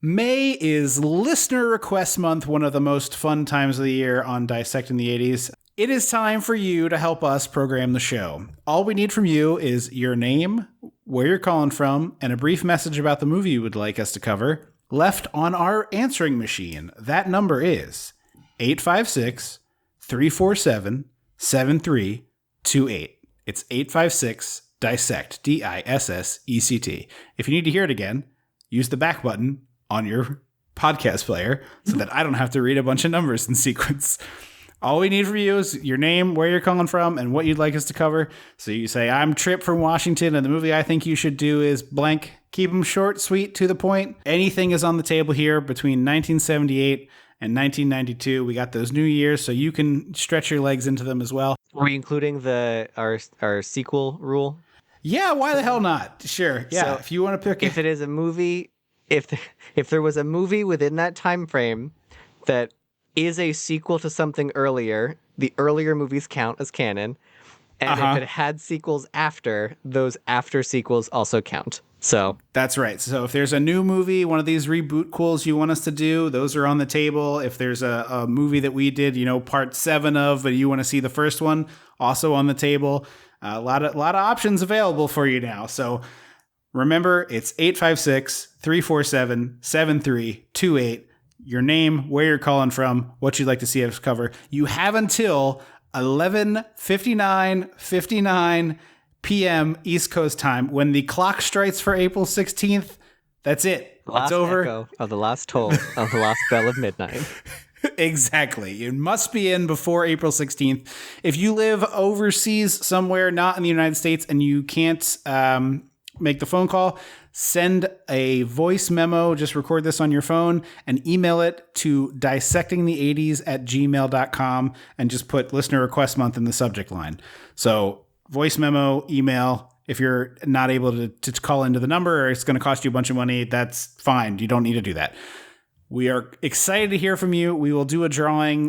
May is Listener Request Month, one of the most fun times of the year on Dissecting the 80s. It is time for you to help us program the show. All we need from you is your name, where you're calling from, and a brief message about the movie you would like us to cover, left on our answering machine. That number is 856-347-7328. It's 856-DISSECT, DISSECT. If you need to hear it again, use the back button on your podcast player so that I don't have to read a bunch of numbers in sequence. All we need from you is your name, where you're calling from, and what you'd like us to cover. So you say, I'm Trip from Washington, and the movie I think you should do is blank. Keep them short, sweet, to the point. Anything is on the table here between 1978 and 1992. We got those new years, so you can stretch your legs into them as well. Are we including our sequel rule? Yeah, why the hell not? Sure. Yeah, so if you want to pick if it is a movie, if there was a movie within that time frame that is a sequel to something earlier, the earlier movies count as canon. And if it had sequels after, those after sequels also count. So that's right. So if there's a new movie, one of these reboot quels you want us to do, those are on the table. If there's a movie that we did, part 7 of, but you want to see the first one, also on the table. A lot of options available for you now. So remember, it's 856-347-7328. Your name, where you're calling from, what you'd like to see us cover. You have until 11:59 p.m. East Coast time. When the clock strikes for April 16th, that's it. It's over. Echo of the last toll of the last bell of midnight. Exactly. It must be in before April 16th. If you live overseas somewhere, not in the United States, and you can't make the phone call, send a voice memo. Just record this on your phone and email it to dissectingthe80s@gmail.com and just put Listener Request Month in the subject line. So voice memo, email. If you're not able to call into the number or it's going to cost you a bunch of money, that's fine. You don't need to do that. We are excited to hear from you. We will do a drawing,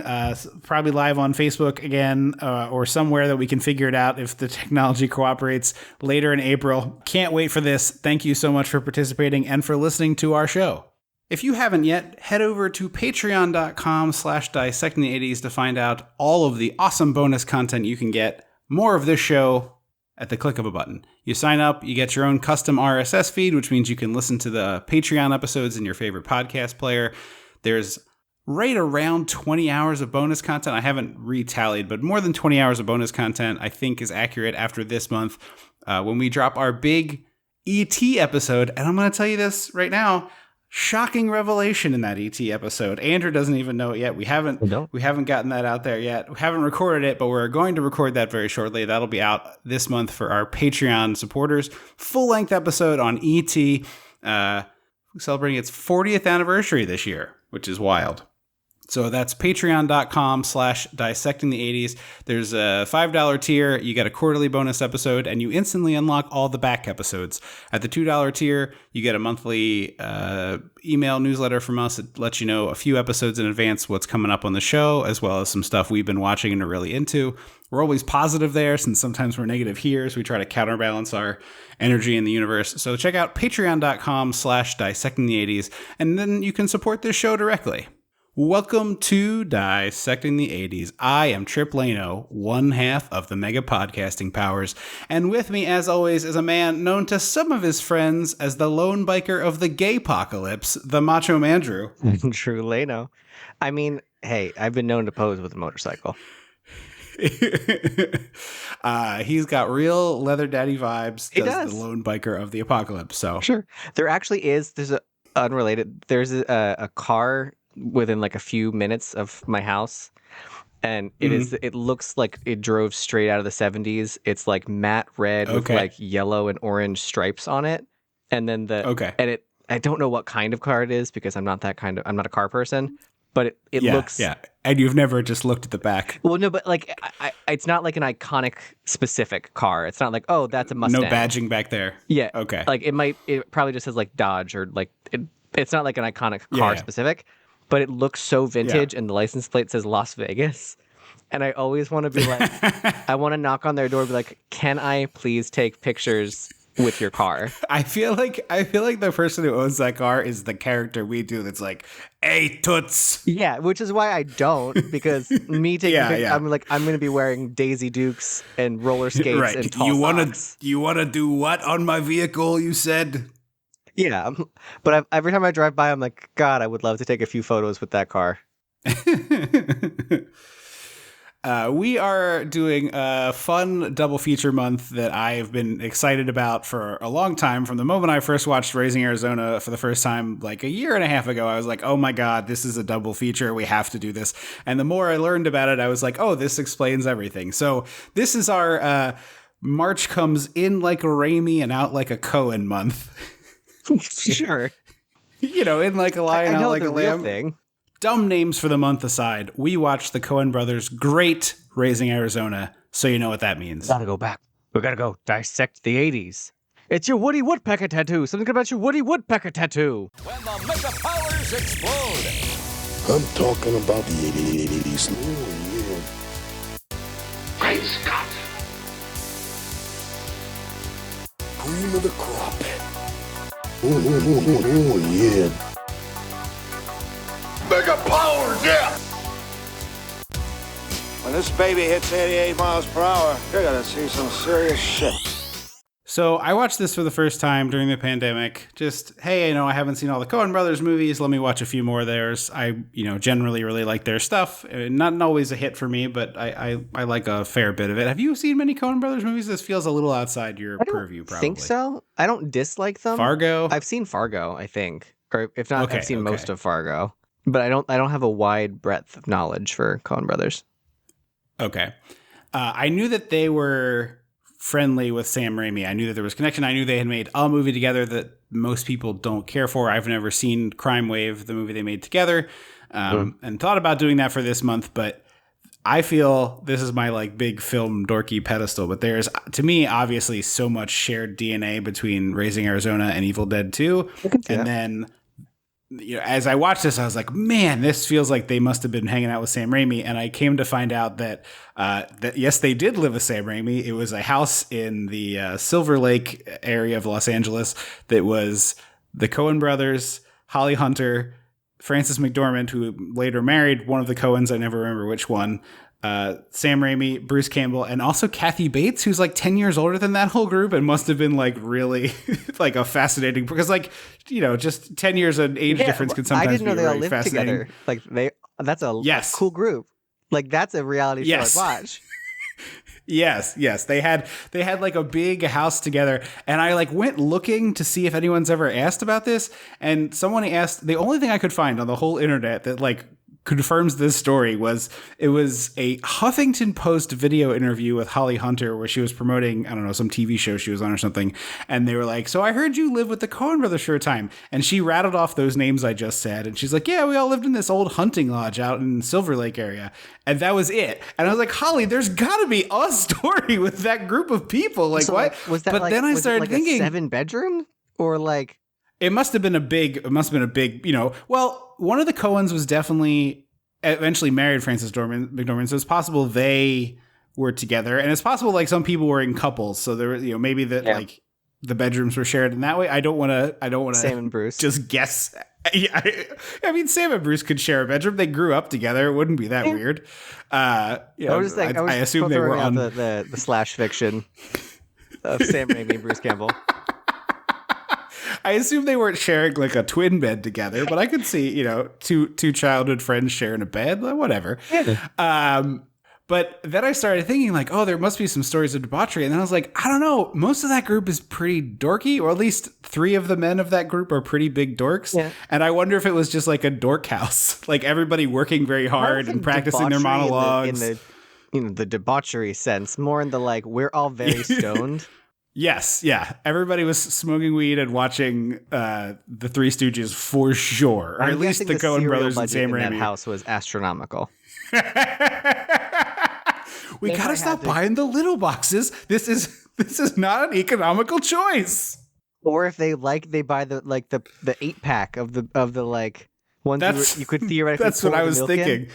probably live on Facebook again, or somewhere that we can figure it out if the technology cooperates later in April. Can't wait for this. Thank you so much for participating and for listening to our show. If you haven't yet, head over to patreon.com/dissectingthe80s to find out all of the awesome bonus content you can get. More of this show at the click of a button. You sign up, you get your own custom RSS feed, which means you can listen to the Patreon episodes in your favorite podcast player. There's right around 20 hours of bonus content. I haven't retallied, but more than 20 hours of bonus content I think is accurate after this month when we drop our big ET episode. And I'm going to tell you this right now. Shocking revelation in that ET episode. Andrew doesn't even know it yet. We haven't gotten that out there yet. We haven't recorded it, but we're going to record that very shortly. That'll be out this month for our Patreon supporters. Full-length episode on ET. Celebrating its 40th anniversary this year, which is wild. So that's patreon.com/dissectingthe80s. There's a $5 tier. You get a quarterly bonus episode, and you instantly unlock all the back episodes. At the $2 tier, you get a monthly email newsletter from us that lets you know a few episodes in advance what's coming up on the show, as well as some stuff we've been watching and are really into. We're always positive there, since sometimes we're negative here, so we try to counterbalance our energy in the universe. So check out patreon.com/dissectingthe80s, and then you can support this show directly. Welcome to Dissecting the 80s. I am Trip Lano, one half of the Mega Podcasting Powers, and with me, as always, is a man known to some of his friends as the lone biker of the gay-pocalypse, the Macho Mandrew. True Lano. I mean, hey, I've been known to pose with a motorcycle. He's got real leather daddy vibes. He does. The lone biker of the apocalypse. So sure, there actually is. There's a car within like a few minutes of my house, and it looks like it drove straight out of the 70s. It's like matte red with like yellow and orange stripes on it, and then I don't know what kind of car it is because I'm not a car person, but it looks and you've never just looked at the back. Well, no, but like it's not like an iconic specific car. It's not like, oh, that's a Mustang. No badging back there. Yeah. Okay. Like it probably just says like Dodge or like it's not like an iconic car specific. But it looks so vintage, and the license plate says Las Vegas. And I always want to be like, I want to knock on their door and be like, can I please take pictures with your car. I feel like the person who owns that car is the character we do that's like, "Hey, toots." Yeah, which is why I don't, because me taking pictures, yeah. I'm going to be wearing Daisy Dukes and roller skates Right. and tall socks. You wanna do what on my vehicle, you said? Yeah, but every time I drive by, I'm like, God, I would love to take a few photos with that car. We are doing a fun double feature month that I have been excited about for a long time. From the moment I first watched Raising Arizona for the first time, like a year and a half ago, I was like, oh my God, this is a double feature. We have to do this. And the more I learned about it, I was like, oh, this explains everything. So this is our March comes in like a Raimi and out like a Coen month. Sure. In like a lion, out like a lamb. Thing. Dumb names for the month aside, we watched the Coen brothers' great Raising Arizona, so you know what that means. Gotta go back. We gotta go dissect the 80s. It's your Woody Woodpecker tattoo. Something about your Woody Woodpecker tattoo. When the mega powers explode. I'm talking about the 80s. Oh, yeah. Great Scott! Cream of the crop. Oh, yeah. Mega powers, yeah! When this baby hits 88 miles per hour, you're gonna see some serious shit. So I watched this for the first time during the pandemic. Just, hey, I haven't seen all the Coen brothers movies. Let me watch a few more of theirs. I, generally really like their stuff. Not always a hit for me, but I like a fair bit of it. Have you seen many Coen brothers movies? This feels a little outside your purview, probably. I think so. I don't dislike them. Fargo? I've seen Fargo, I think. Or if not, I've seen most of Fargo. But I don't have a wide breadth of knowledge for Coen brothers. Okay. I knew that they were friendly with Sam Raimi. I knew that there was connection. I knew they had made a movie together that most people don't care for. I've never seen Crime Wave, the movie they made together, and thought about doing that for this month. But I feel this is my big film dorky pedestal. But there's, to me, obviously so much shared DNA between Raising Arizona and Evil Dead 2. And then as I watched this, I was like, man, this feels like they must have been hanging out with Sam Raimi. And I came to find out that yes, they did live with Sam Raimi. It was a house in the Silver Lake area of Los Angeles that was the Coen brothers, Holly Hunter, Frances McDormand, who later married one of the Coens. I never remember which one. Sam Raimi, Bruce Campbell, and also Kathy Bates, who's 10 years older than that whole group and must have been really a fascinating, because just 10 years of age difference can sometimes be really fascinating. Together. That's a cool group. That's a reality show I'd watch. Yes. They had a big house together, and I went looking to see if anyone's ever asked about this, and someone asked. The only thing I could find on the whole internet that confirms this story was a Huffington Post video interview with Holly Hunter where she was promoting, I don't know, some TV show she was on or something. And they were like, so I heard you live with the Coen brothers for a time. And she rattled off those names I just said. And she's like, yeah, we all lived in this old hunting lodge out in Silver Lake area. And that was it. And I was like, Holly, there's got to be a story with that group of people. So, what? Was that but then I started thinking, a 7-bedroom or It must have been a big, well, one of the Coens was definitely eventually married Frances McDormand, so it's possible they were together, and it's possible some people were in couples, so there were, maybe that the bedrooms were shared in that way. I don't want to Sam and Bruce just guess. I mean, Sam and Bruce could share a bedroom. They grew up together. It wouldn't be that weird. I assume they were on the slash fiction of Sam Raimi and Bruce Campbell. I assume they weren't sharing a twin bed together, but I could see, two childhood friends sharing a bed, whatever. Yeah. But then I started thinking oh, there must be some stories of debauchery. And then I was like, I don't know. Most of that group is pretty dorky, or at least 3 of the men of that group are pretty big dorks. Yeah. And I wonder if it was just a dork house, everybody working very hard and practicing their monologues. In the debauchery sense, more in the we're all very stoned. Yes, yeah. Everybody was smoking weed and watching the Three Stooges for sure, or at least the Coen brothers and Sam Raimi. That house was astronomical. We gotta stop buying the little boxes. This is not an economical choice. Or if they buy the 8-pack of the ones you could theoretically. That's what I was thinking.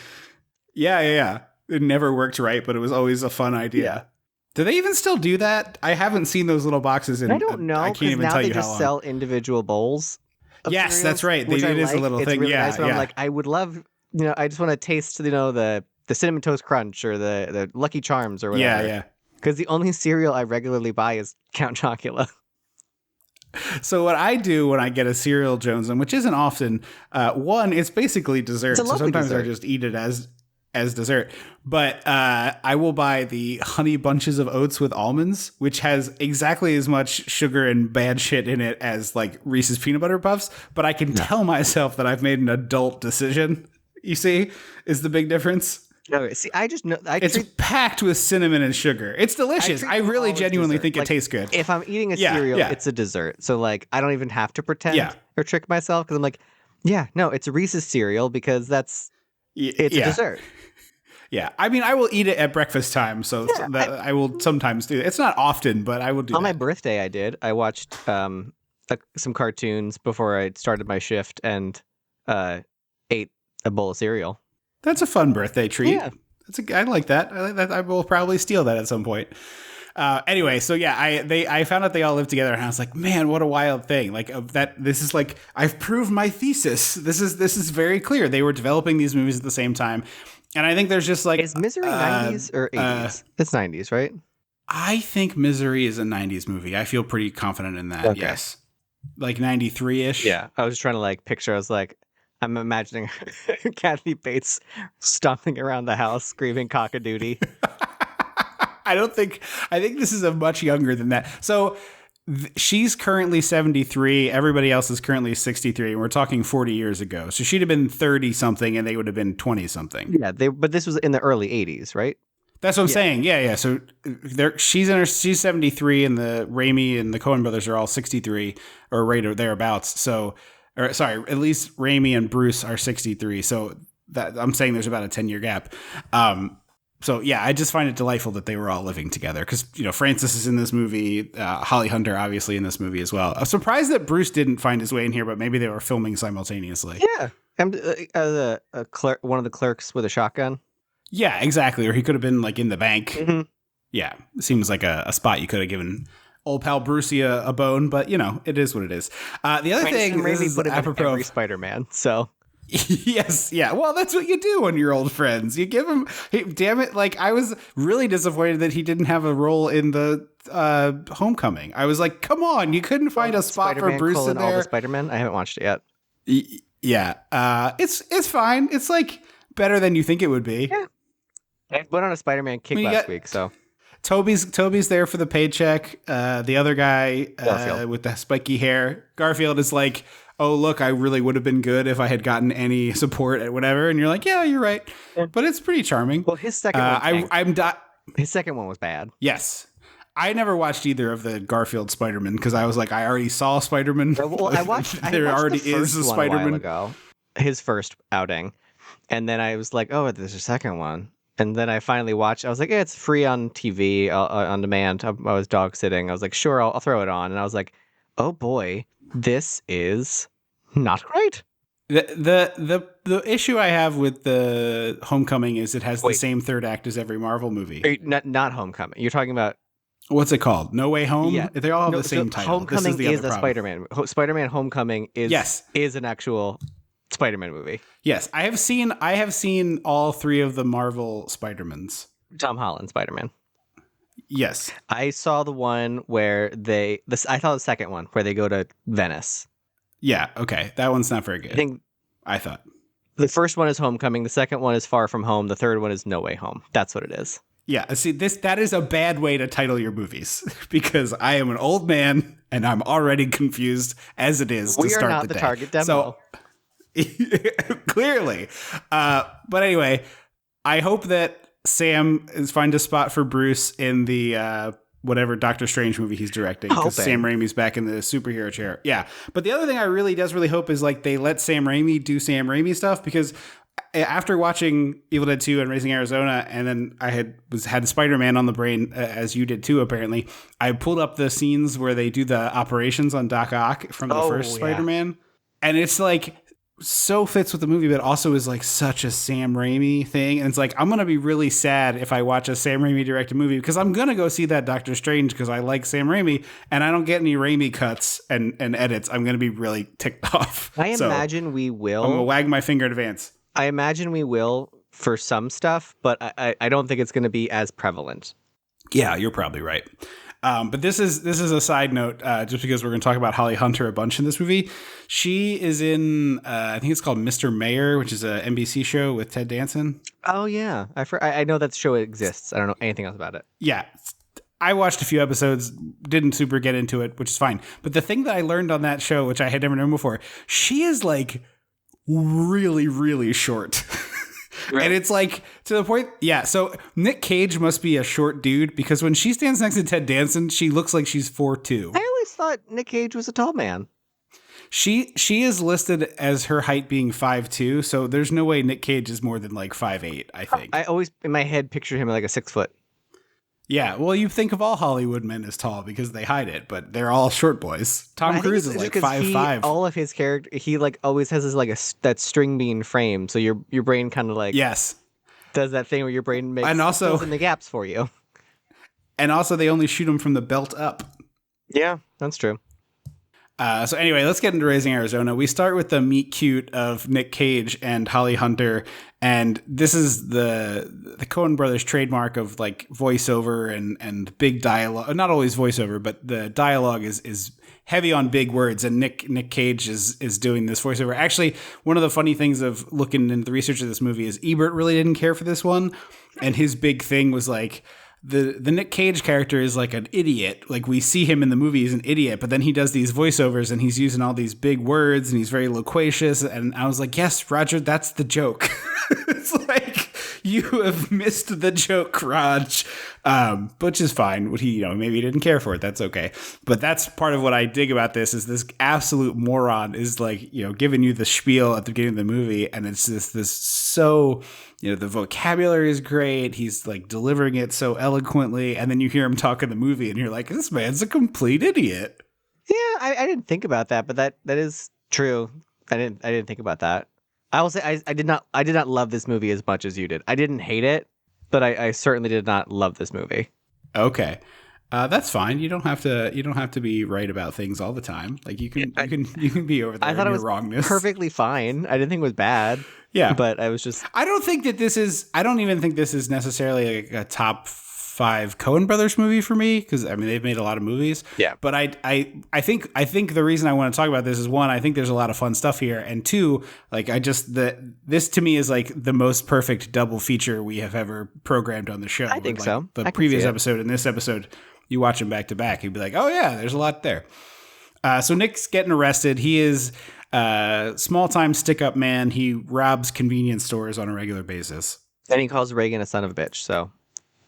Yeah. It never worked right, but it was always a fun idea. Do they even still do that? I haven't seen those little boxes in. I don't know. I can't even now tell they you how just long. sell individual bowls. Yes, Cereals, that's right. Which It is a little it's thing. Really Yeah, nice, but yeah. I'm like, I would love. I just want to taste. The cinnamon toast crunch or the Lucky Charms or whatever. Yeah. Because the only cereal I regularly buy is Count Chocula. So what I do when I get a cereal Jones'in, which isn't often, one, it's basically dessert. It's a So lovely sometimes dessert. I just eat it as dessert. But I will buy the Honey Bunches of Oats with almonds, which has exactly as much sugar and bad shit in it as like Reese's Peanut Butter Puffs. But I can tell myself that I've made an adult decision. You see, is the big difference. Okay, see, I just know It's packed with cinnamon and sugar. It's delicious. treat I them really all as genuinely dessert. think Like, it tastes good. If I'm eating a Yeah, cereal, yeah. it's a dessert. So like, I don't even have to pretend or trick myself because I'm like, yeah, no, it's a Reese's cereal because it's a dessert. Yeah, I mean, I will eat it at breakfast time, so I will sometimes do it. It's not often, but I will do On my that. birthday, I did. I watched some cartoons before I started my shift and ate a bowl of cereal. That's a fun birthday treat. Yeah. I like that. I like that. I will probably steal that at some point. Anyway, so yeah, I found out they all live together, and I was like, man, what a wild thing! Like this is like I've proved my thesis. This is very clear. They were developing these movies at the same time, and I think there's just like Is Misery 90s or 80s? It's 90s, right? I think Misery is a 90s movie. I feel pretty confident in that. Okay. Yes, like 93-ish. Yeah, I was trying to like picture. I was like, I'm imagining Kathy Bates stomping around the house screaming cock-a-doodle. I think this is a much younger than that. So she's currently 73. Everybody else is currently 63. And we're talking 40 years ago. So she'd have been 30 something and they would have been 20 something. Yeah, but this was in the early 80s, right? That's what I'm saying. Yeah. So she's 73 and the Raimi and the Coen brothers are all 63 or right or thereabouts. So, at least Raimi and Bruce are 63. So that I'm saying there's about a 10-year gap. So yeah, I just find it delightful that they were all living together because Francis is in this movie, Holly Hunter obviously in this movie as well. I'm surprised that Bruce didn't find his way in here, but maybe they were filming simultaneously. Yeah, and a clerk, one of the clerks with a shotgun. Yeah, exactly. Or he could have been like in the bank. Mm-hmm. Yeah, it seems like a spot you could have given old pal Brucey a bone, but it is what it is. The other thing, this is put him in apropos every Spider-Man, so. Yes, yeah. Well, that's what you do when you're old friends. You give him. Hey, damn it! Like I was really disappointed that he didn't have a role in the Homecoming. I was like, come on, you couldn't find a spot Spider-Man for Bruce in all the there. Spider-Man. I haven't watched it yet. Yeah, it's fine. It's like better than you think it would be. Yeah. I went on a Spider-Man kick last week, so. Toby's there for the paycheck. The other guy with the spiky hair, Garfield, is like, oh, look, I really would have been good if I had gotten any support at whatever. And you're like, yeah, you're right. Yeah. But it's pretty charming. Well, his second one his second one was bad. Yes. I never watched either of the Garfield Spider-Man because I was like, I already saw Spider-Man. Well, I watched already the first is a one Spider-Man. a while ago, his first outing. And then I was like, oh, there's a second one. And then I finally watched. I was like, yeah, it's free on TV, on demand. I was dog sitting. I was like, sure, I'll throw it on. And I was like, oh boy, this is not great. The issue I have with the Homecoming is it has the same third act as every Marvel movie. Not Homecoming. You're talking about what's it called? No Way Home. Yeah, they all have the same title. Homecoming is a Spider-Man. Spider-Man Homecoming is an actual Spider-Man movie. Yes, I have seen all three of the Marvel Spider-Mans. Tom Holland Spider-Man. Yes, I saw the one where I saw the second one where they go to Venice. Yeah, okay. That one's not very good. I thought. The first one is Homecoming, the second one is Far From Home, the third one is No Way Home. That's what it is. Yeah, see, that is a bad way to title your movies because I am an old man and I'm already confused as it is to start the day. We are not the target demo. So, clearly. But anyway, I hope that Sam finds a spot for Bruce in the whatever Doctor Strange movie he's directing because Sam Raimi's back in the superhero chair. Yeah. But the other thing I really hope is like they let Sam Raimi do Sam Raimi stuff because after watching Evil Dead 2 and Raising Arizona, and then I had Spider-Man on the brain as you did too, apparently, I pulled up the scenes where they do the operations on Doc Ock from the first Spider-Man. And it's like so fits with the movie, but also is like such a Sam Raimi thing. And it's like, I'm going to be really sad if I watch a Sam Raimi directed movie because I'm going to go see that Doctor Strange because I like Sam Raimi and I don't get any Raimi cuts and edits. I'm going to be really ticked off. I imagine we will. I'm going to wag my finger in advance. I imagine we will for some stuff, but I don't think it's going to be as prevalent. Yeah, you're probably right. But this is a side note, just because we're going to talk about Holly Hunter a bunch in this movie. She is in, I think it's called Mr. Mayor, which is a NBC show with Ted Danson. Oh, yeah. I know that show exists. I don't know anything else about it. Yeah. I watched a few episodes, didn't super get into it, which is fine. But the thing that I learned on that show, which I had never known before, she is like really, really short. Right. And it's like to the point. Yeah. So Nick Cage must be a short dude because when she stands next to Ted Danson, she looks like she's 4'2". I always thought Nick Cage was a tall man. She is listed as her height being 5'2". So there's no way Nick Cage is more than like 5'8", I think. I always in my head pictured him like a 6 foot. Yeah. Well, you think of all Hollywood men as tall because they hide it, but they're all short boys. Tom Cruise is like 5'5". All of his character, he like always has this like that string bean frame. So your brain kind of like does that thing where your brain makes and also fills in the gaps for you. And also they only shoot him from the belt up. Yeah, that's true. So anyway, let's get into Raising Arizona. We start with the meet cute of Nick Cage and Holly Hunter, and this is the Coen brothers trademark of like voiceover and big dialogue. Not always voiceover, but the dialogue is heavy on big words, and Nick Cage is doing this voiceover. Actually, one of the funny things of looking into the research of this movie is Ebert really didn't care for this one, and his big thing was like, the Nick Cage character is like an idiot. Like we see him in the movie as an idiot, but then he does these voiceovers and he's using all these big words and he's very loquacious. And I was like, yes, Roger, that's the joke. It's like, you have missed the joke, Raj. Which is fine. What he, maybe he didn't care for it. That's okay. But that's part of what I dig about this is this absolute moron is like, giving you the spiel at the beginning of the movie. And it's this so, the vocabulary is great. He's like delivering it so eloquently. And then you hear him talk in the movie and you're like, this man's a complete idiot. Yeah, I didn't think about that, but that is true. I didn't think about that. I will say I did not love this movie as much as you did. I didn't hate it, but I certainly did not love this movie. Okay. That's fine. You don't have to be right about things all the time. Like you can be over there. I thought in it was your wrongness. Perfectly fine. I didn't think it was bad. Yeah, but I was just. I don't even think this is necessarily a top 5 Coen brothers movie for me because I mean they've made a lot of movies. Yeah, but I think the reason I want to talk about this is one, I think there's a lot of fun stuff here, and two, like this to me is like the most perfect double feature we have ever programmed on the show. I think so. The previous episode and this episode. You watch them back to back, you'd be like, oh yeah, there's a lot there. So Nick's getting arrested. He is a small-time stick-up man. He robs convenience stores on a regular basis. And he calls Reagan a son of a bitch, so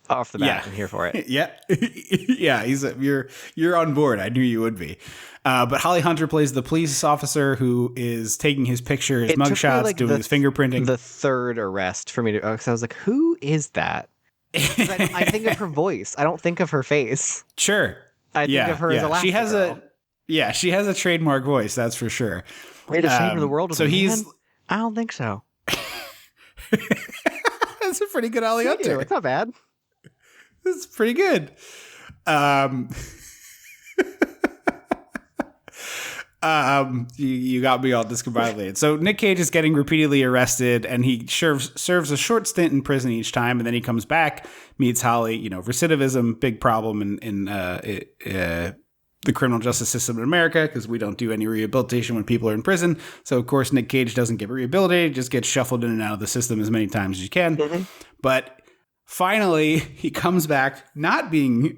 off the bat, I'm here for it. Yeah. Yeah, you're on board. I knew you would be. But Holly Hunter plays the police officer who is taking his picture, his mugshots, doing his fingerprinting. The third arrest for me to, because I was like, who is that? I think of her voice. I don't think of her face. Sure. I think of her as a she has a trademark voice, that's for sure. Way to shame the world. So he's. I don't think so. That's a pretty good Holly Hunter. It's not bad. It's pretty good. You got me all discombobulated. So Nick Cage is getting repeatedly arrested, and he serves a short stint in prison each time, and then he comes back, meets Holly. Recidivism, big problem in the criminal justice system in America because we don't do any rehabilitation when people are in prison. So of course Nick Cage doesn't get rehabilitated; just gets shuffled in and out of the system as many times as you can. Mm-hmm. But finally, he comes back, not being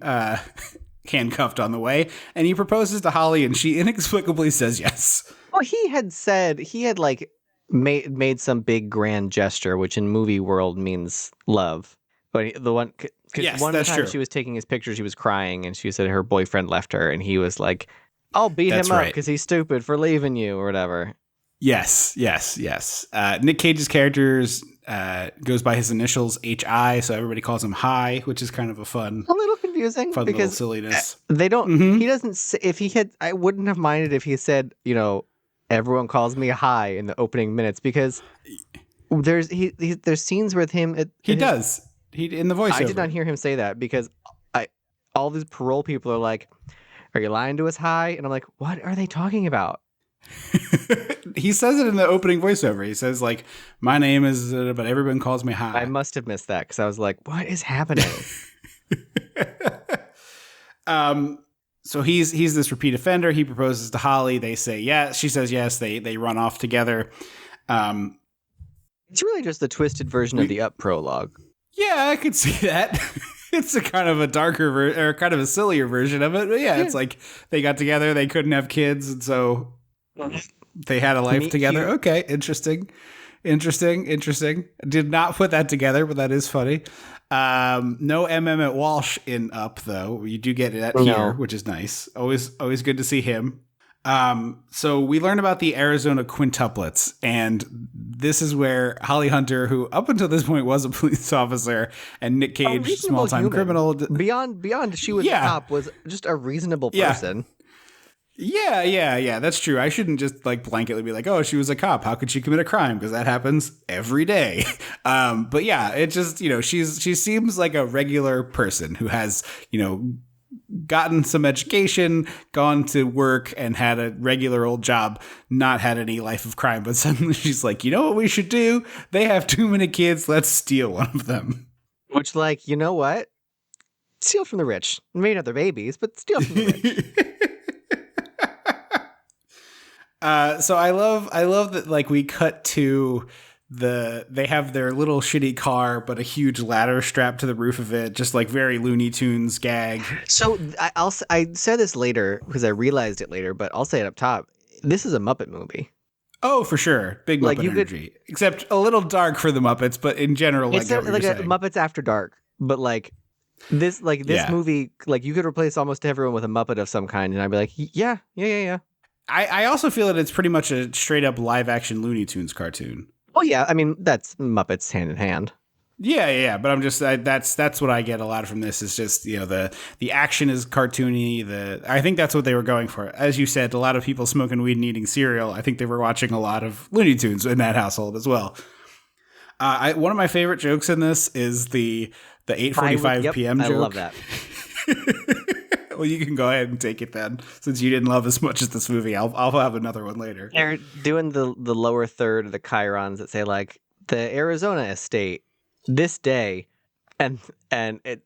handcuffed on the way, and he proposes to Holly, and she inexplicably says yes. Well, he had like made some big grand gesture, which in movie world means love. But the one, one time true. She was taking his picture, she was crying, and she said her boyfriend left her, and he was like, "I'll beat him up because he's stupid for leaving you," or whatever. Yes. Nick Cage's character goes by his initials HI, so everybody calls him High, which is kind of a little confusing because little silliness. They don't. Mm-hmm. He doesn't. If he had, I wouldn't have minded if he said, everyone calls me high in the opening minutes because there's scenes with him. He does. He in the voiceover. I did not hear him say that because all these parole people are like, "Are you lying to us, high?" And I'm like, "What are they talking about?" He says it in the opening voiceover. He says like, "My name is," but everyone calls me high. I must have missed that because I was like, "What is happening?" So he's this repeat offender. He proposes to Holly. They say yes. She says yes. They run off together. It's really just the twisted version of the Up prologue. Yeah, I could see that. It's a kind of a darker or kind of a sillier version of it. But yeah, it's like they got together. They couldn't have kids, and so they had a life together. Cute. Okay, interesting. Did not put that together, but that is funny. No Emmett Walsh in Up though. You do get it here, which is nice. Always good to see him. So we learn about the Arizona quintuplets, and this is where Holly Hunter, who up until this point was a police officer, and Nick Cage, small-time criminal. Beyond she was a cop, was just a reasonable person. Yeah, that's true. I shouldn't just like blanketly be like, oh, she was a cop. How could she commit a crime? Because that happens every day. But yeah, it just, she seems like a regular person who has, gotten some education, gone to work, and had a regular old job, not had any life of crime. But suddenly she's like, you know what we should do? They have too many kids. Let's steal one of them. Which, like, you know what? Steal from the rich. Maybe not their babies, but steal from the rich. So I love that, like, we cut to they have their little shitty car, but a huge ladder strapped to the roof of it, just like very Looney Tunes gag. So I said this later because I realized it later, but I'll say it up top. This is a Muppet movie. Oh, for sure. Big Muppet energy. Except a little dark for the Muppets, but in general, it's like a Muppets After Dark. But like this movie, like you could replace almost everyone with a Muppet of some kind, and I'd be like, yeah. I also feel that it's pretty much a straight up live action Looney Tunes cartoon. Well, yeah, I mean that's Muppets hand in hand. Yeah, but I'm just that's what I get a lot from this is just the action is cartoony. I think that's what they were going for. As you said, a lot of people smoking weed and eating cereal. I think they were watching a lot of Looney Tunes in that household as well. One of my favorite jokes in this is the 8:45 p.m. joke. I love that. Well, you can go ahead and take it then, since you didn't love as much as this movie. I'll have another one later. They're doing the lower third of the chyrons that say like the Arizona estate this day, and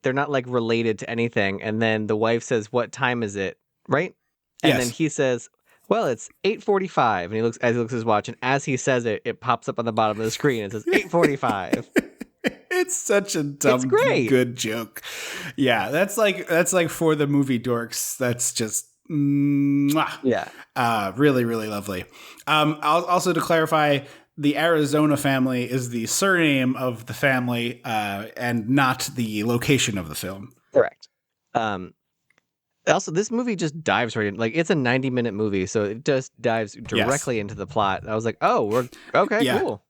they're not like related to anything. And then the wife says, "What time is it?" Right? And then he says, "Well, it's 8:45." And he looks at his watch, and as he says it, it pops up on the bottom of the screen. It says 8:45. It's such a dumb, good joke. Yeah, that's like for the movie dorks. That's just really, really lovely. Also to clarify, the Arizona family is the surname of the family, and not the location of the film. Correct. Also, this movie just dives right in. Like, it's a 90-minute movie, so it just dives directly into the plot. I was like, oh, we're okay, cool.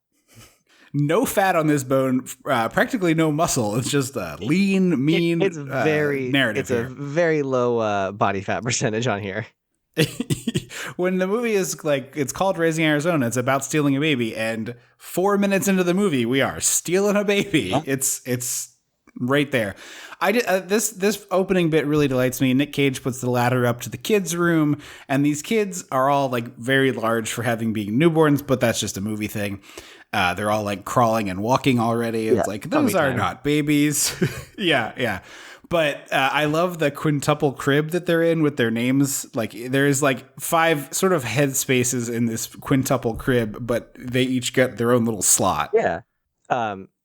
No fat on this bone, practically no muscle. It's just lean, mean. It's very narrative. It's a very low body fat percentage on here. When the movie is like, it's called Raising Arizona, it's about stealing a baby, and 4 minutes into the movie, we are stealing a baby. Huh? It's right there. This opening bit really delights me. Nick Cage puts the ladder up to the kids' room, and these kids are all like very large for having being newborns, but that's just a movie thing. They're all like crawling and walking already. It's like, those are not babies. Yeah. But I love the quintuple crib that they're in with their names. Like there's like 5 sort of head spaces in this quintuple crib, but they each get their own little slot. Yeah.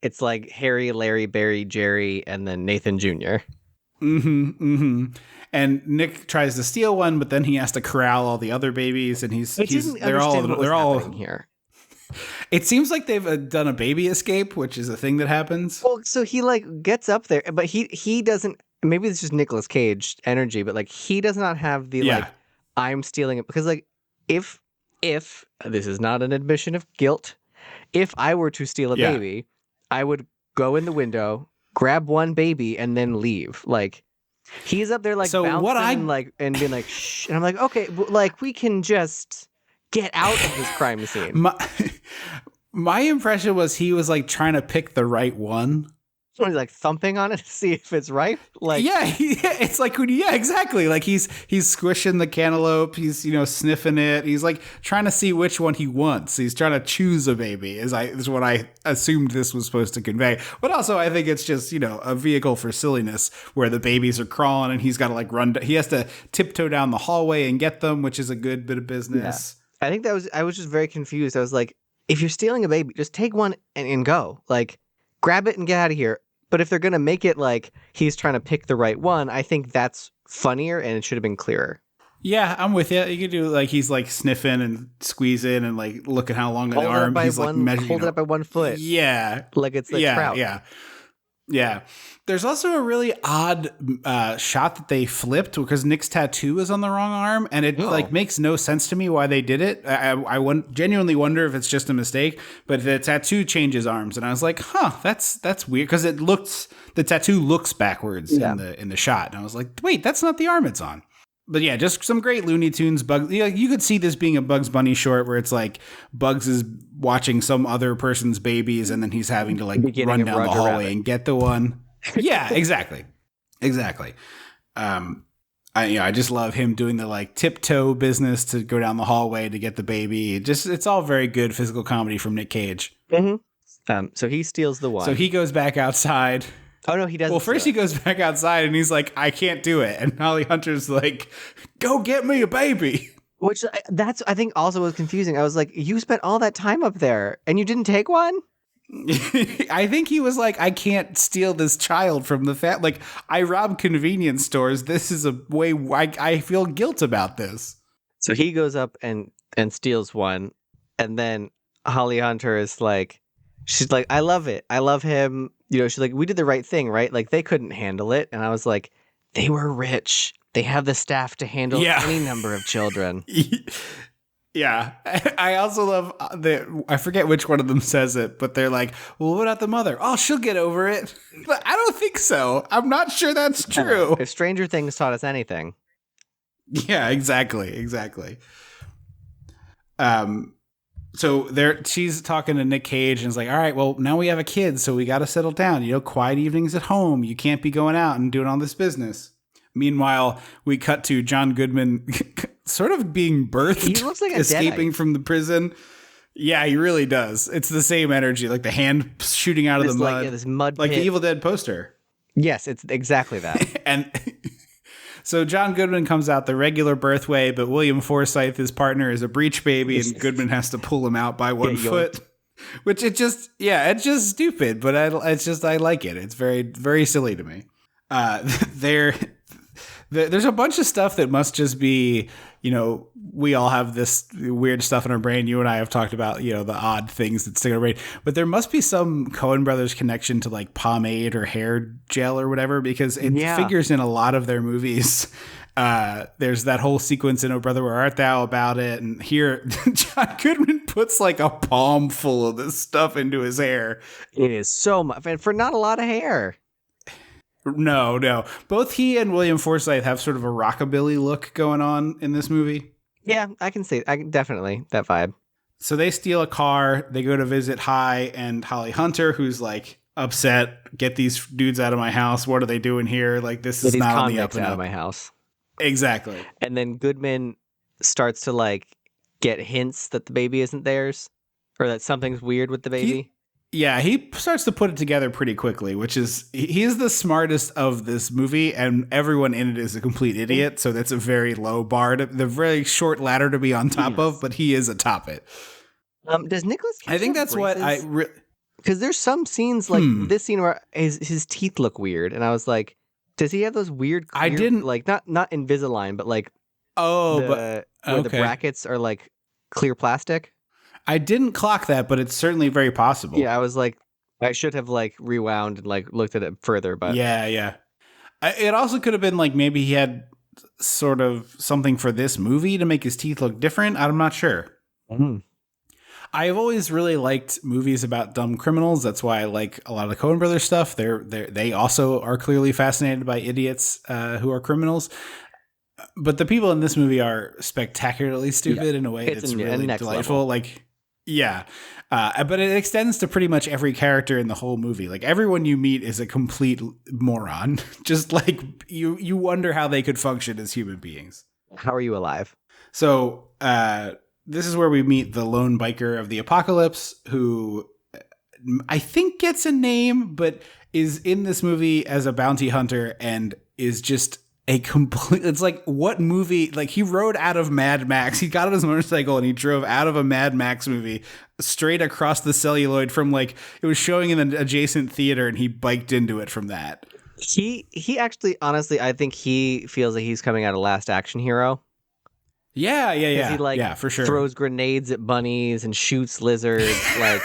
It's like Harry, Larry, Barry, Jerry, and then Nathan Jr. Mm-hmm. And Nick tries to steal one, but then he has to corral all the other babies, and they're all here. It seems like they've done a baby escape, which is a thing that happens. Well, so he like gets up there, but he doesn't. Maybe it's just Nicolas Cage energy, but like he does not have the like I'm stealing it, because like if this is not an admission of guilt, if I were to steal a baby, I would go in the window, grab one baby, and then leave. Like he's up there like bouncing and being like shh, and I'm like, okay, like we can just get out of this crime scene. My impression was he was like trying to pick the right one. So he's like thumping on it to see if it's ripe. Like, it's like exactly. Like he's squishing the cantaloupe. He's sniffing it. He's like trying to see which one he wants. He's trying to choose a baby. Is what I assumed this was supposed to convey. But also, I think it's just a vehicle for silliness where the babies are crawling and he's got to like run. He has to tiptoe down the hallway and get them, which is a good bit of business. Yeah. I think I was just very confused. I was like, if you're stealing a baby, just take one and go. Like, grab it and get out of here. But if they're going to make it like he's trying to pick the right one, I think that's funnier and it should have been clearer. Yeah, I'm with you. You could do like he's like sniffing and squeezing and like look at how long the arm he's like measuring. Hold it up by 1 foot. Yeah. Like it's the trout. Yeah. There's also a really odd shot that they flipped because Nick's tattoo is on the wrong arm, and it like makes no sense to me why they did it. I genuinely wonder if it's just a mistake, but the tattoo changes arms, and I was like, that's weird because the tattoo looks backwards in the shot, and I was like, wait, that's not the arm it's on. But yeah, just some great Looney Tunes Bugs. You could see this being a Bugs Bunny short where it's like Bugs is watching some other person's babies, and then he's having to like run down the hallway and get the one. Yeah, exactly. I just love him doing the like tiptoe business to go down the hallway to get the baby. It's all very good physical comedy from Nick Cage. Mm-hmm. So he steals the one. So he goes back outside. Oh no, he doesn't. Well, first he goes back outside and he's like, I can't do it. And Holly Hunter's like, go get me a baby. Which I think also was confusing. I was like, you spent all that time up there and you didn't take one? I think he was like, I can't steal this child from the like I rob convenience stores. This is a way I feel guilt about this. So he goes up and steals one, and then Holly Hunter is like, she's like, I love it. I love him. She's like, we did the right thing, right? Like they couldn't handle it. And I was like, they were rich. They have the staff to handle any number of children. Yeah. I also love I forget which one of them says it, but they're like, well, what about the mother? Oh, she'll get over it. But I don't think so. I'm not sure that's true. If Stranger Things taught us anything. Yeah, exactly. So she's talking to Nick Cage and is like, all right, well, now we have a kid, so we got to settle down. Quiet evenings at home. You can't be going out and doing all this business. Meanwhile, we cut to John Goodman sort of being birthed. He looks like a escaping Deadite. from the prison. Yeah, he really does. It's the same energy, like the hand shooting out of the mud. This mud like pit. the Evil Dead poster. Yes, it's exactly that. And so John Goodman comes out the regular birth way, but William Forsythe, his partner, is a breech baby, and Goodman has to pull him out by 1 foot. Which it's just stupid, but I like it. It's very, very silly to me. There's a bunch of stuff that must just be, we all have this weird stuff in our brain. You and I have talked about, the odd things that stick in our brain. But there must be some Coen Brothers connection to like pomade or hair gel or whatever, because it figures in a lot of their movies. There's that whole sequence in Oh Brother, Where Art Thou about it. And here, John Goodman puts like a palm full of this stuff into his hair. It is so much, and for not a lot of hair. No. Both he and William Forsythe have sort of a rockabilly look going on in this movie. Yeah, I can definitely that vibe. So they steal a car. They go to visit Hi and Holly Hunter, who's like upset. Get these dudes out of my house. What are they doing here? Like this is not on the up and out up. of my house. Exactly. And then Goodman starts to like get hints that the baby isn't theirs, or that something's weird with the baby. He starts to put it together pretty quickly, which is he is the smartest of this movie, and everyone in it is a complete idiot. So that's a very low bar, the very short ladder to be on top of, but he is atop it. Does Nicolas Cage? I think that's braces? what because there's some scenes like this scene where his teeth look weird, and I was like, does he have those weird? Clear, I didn't like not Invisalign, but like where the brackets are like clear plastic. I didn't clock that, but it's certainly very possible. Yeah, I was like, I should have like rewound and like looked at it further, but yeah. It also could have been like maybe he had sort of something for this movie to make his teeth look different. I'm not sure. I've always really liked movies about dumb criminals. That's why I like a lot of the Coen Brothers stuff. They also are clearly fascinated by idiots who are criminals. But the people in this movie are spectacularly stupid in a way It's that's a really next delightful. level. Like, yeah. But it extends to pretty much every character in the whole movie. Like, everyone you meet is a complete moron. Just like you wonder how they could function as human beings. How are you alive? So this is where we meet the lone biker of the apocalypse, who I think gets a name, but is in this movie as a bounty hunter and is just a complete. It's like, what movie? Like, he rode out of Mad Max. He got on his motorcycle and he drove out of a Mad Max movie straight across the celluloid from, like, it was showing in an adjacent theater, and he biked into it from that. He actually, honestly, I think he feels like he's coming out of Last Action Hero. Yeah. He like yeah, for sure. throws grenades at bunnies and shoots lizards. Like,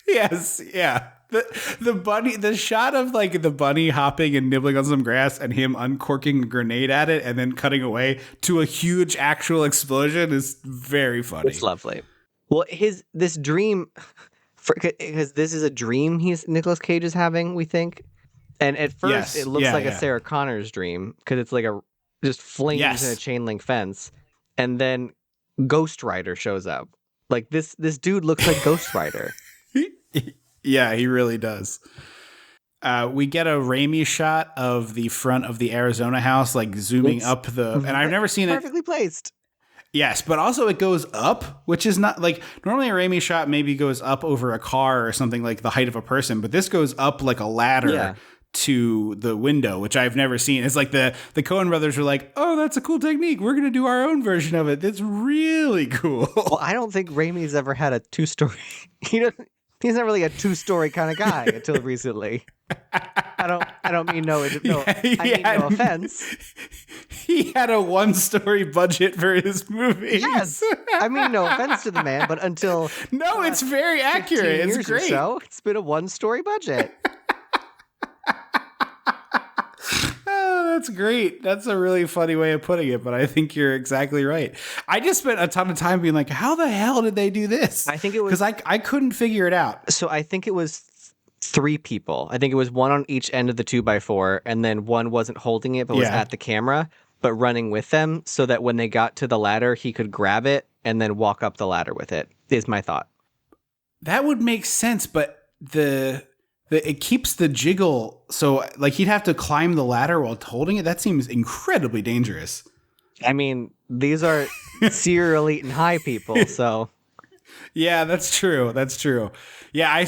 Yes, yeah. The bunny, the shot of like the bunny hopping and nibbling on some grass and him uncorking a grenade at it and then cutting away to a huge actual explosion is very funny. it's lovely. Well, this dream, because this is a dream Nicolas Cage is having, we think, and at first Yes, it looks yeah, like yeah. a Sarah Connor's dream because it's like just flames Yes. in a chain link fence, and then Ghost Rider shows up. Like this dude looks like Ghost Rider. Yeah, he really does. We get a Raimi shot of the front of the Arizona house, like zooming It's up and I've never seen it. Perfectly placed. Yes, but also it goes up, which is not like normally a Raimi shot maybe goes up over a car or something like the height of a person, but this goes up like a ladder to the window, which I've never seen. It's like the Coen brothers were like, oh, that's a cool technique. We're going to do our own version of it. That's really cool. Well, I don't think Raimi's ever had a 2-story. He's not really a 2-story kind of guy until recently. I don't mean no offense. He had a 1-story budget for his movies. Yes, I mean no offense to the man, but until no, it's very accurate. It's years great. Or so, it's been a 1-story budget. Oh, that's great. That's a really funny way of putting it, but I think you're exactly right. I just spent a ton of time being like, how the hell did they do this? I think it was because I couldn't figure it out. So I think it was 3 people. I think it was one on each end of the 2x4, and then one wasn't holding it but was at the camera, but running with them, so that when they got to the ladder, he could grab it and then walk up the ladder with it. Is my thought. That would make sense, but it keeps the jiggle, so like he'd have to climb the ladder while holding it. That seems incredibly dangerous. I mean, these are serial eating high people, so yeah, that's true. That's true. Yeah,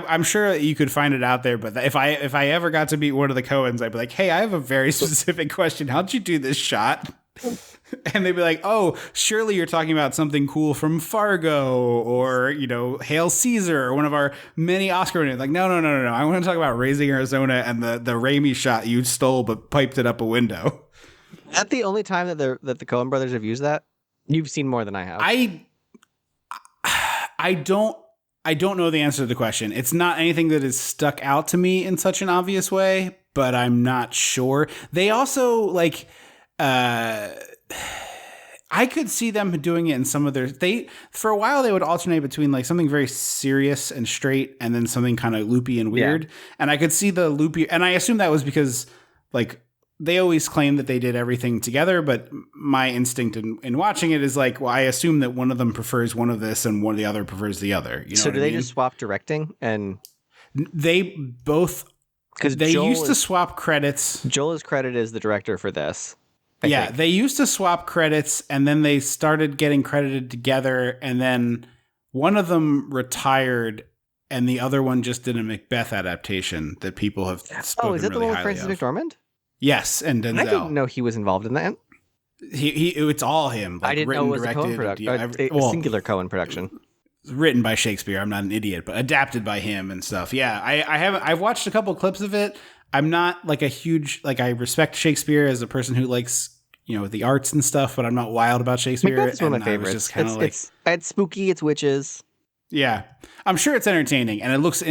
I'm sure you could find it out there. But if I ever got to meet one of the Coens, I'd be like, hey, I have a very specific question. How'd you do this shot? And they'd be like, oh, surely you're talking about something cool from Fargo or, Hail Caesar or one of our many Oscar winners. Like, no. I want to talk about Raising Arizona and the Raimi shot you stole but piped it up a window. Is that the only time that the Coen brothers have used that? You've seen more than I have. I don't know the answer to the question. It's not anything that is stuck out to me in such an obvious way, but I'm not sure. They also like I could see them doing it in some of for a while they would alternate between like something very serious and straight and then something kind of loopy and weird. Yeah. And I could see the loopy, and I assume that was because like they always claim that they did everything together, but my instinct in watching it is like, well, I assume that one of them prefers one of this and one of the other prefers the other. You know so do they just swap directing? And they both, because they used to swap credits. Joel is credited as the director for this. I think. They used to swap credits, and then they started getting credited together, and then one of them retired, and the other one just did a Macbeth adaptation that people have spoken Oh, is that really the one with Francis McDormand? Yes, and Denzel. I didn't know he was involved in that. It's all him. Like, I didn't know it was directed, a Coen production. A singular Coen production. Written by Shakespeare. I'm not an idiot, but adapted by him and stuff. Yeah, I've watched a couple clips of it. I'm not like a huge, like, I respect Shakespeare as a person who likes, the arts and stuff, but I'm not wild about Shakespeare. Macbeth's one of my favorites. It's spooky, it's witches. Yeah. I'm sure it's entertaining and it looks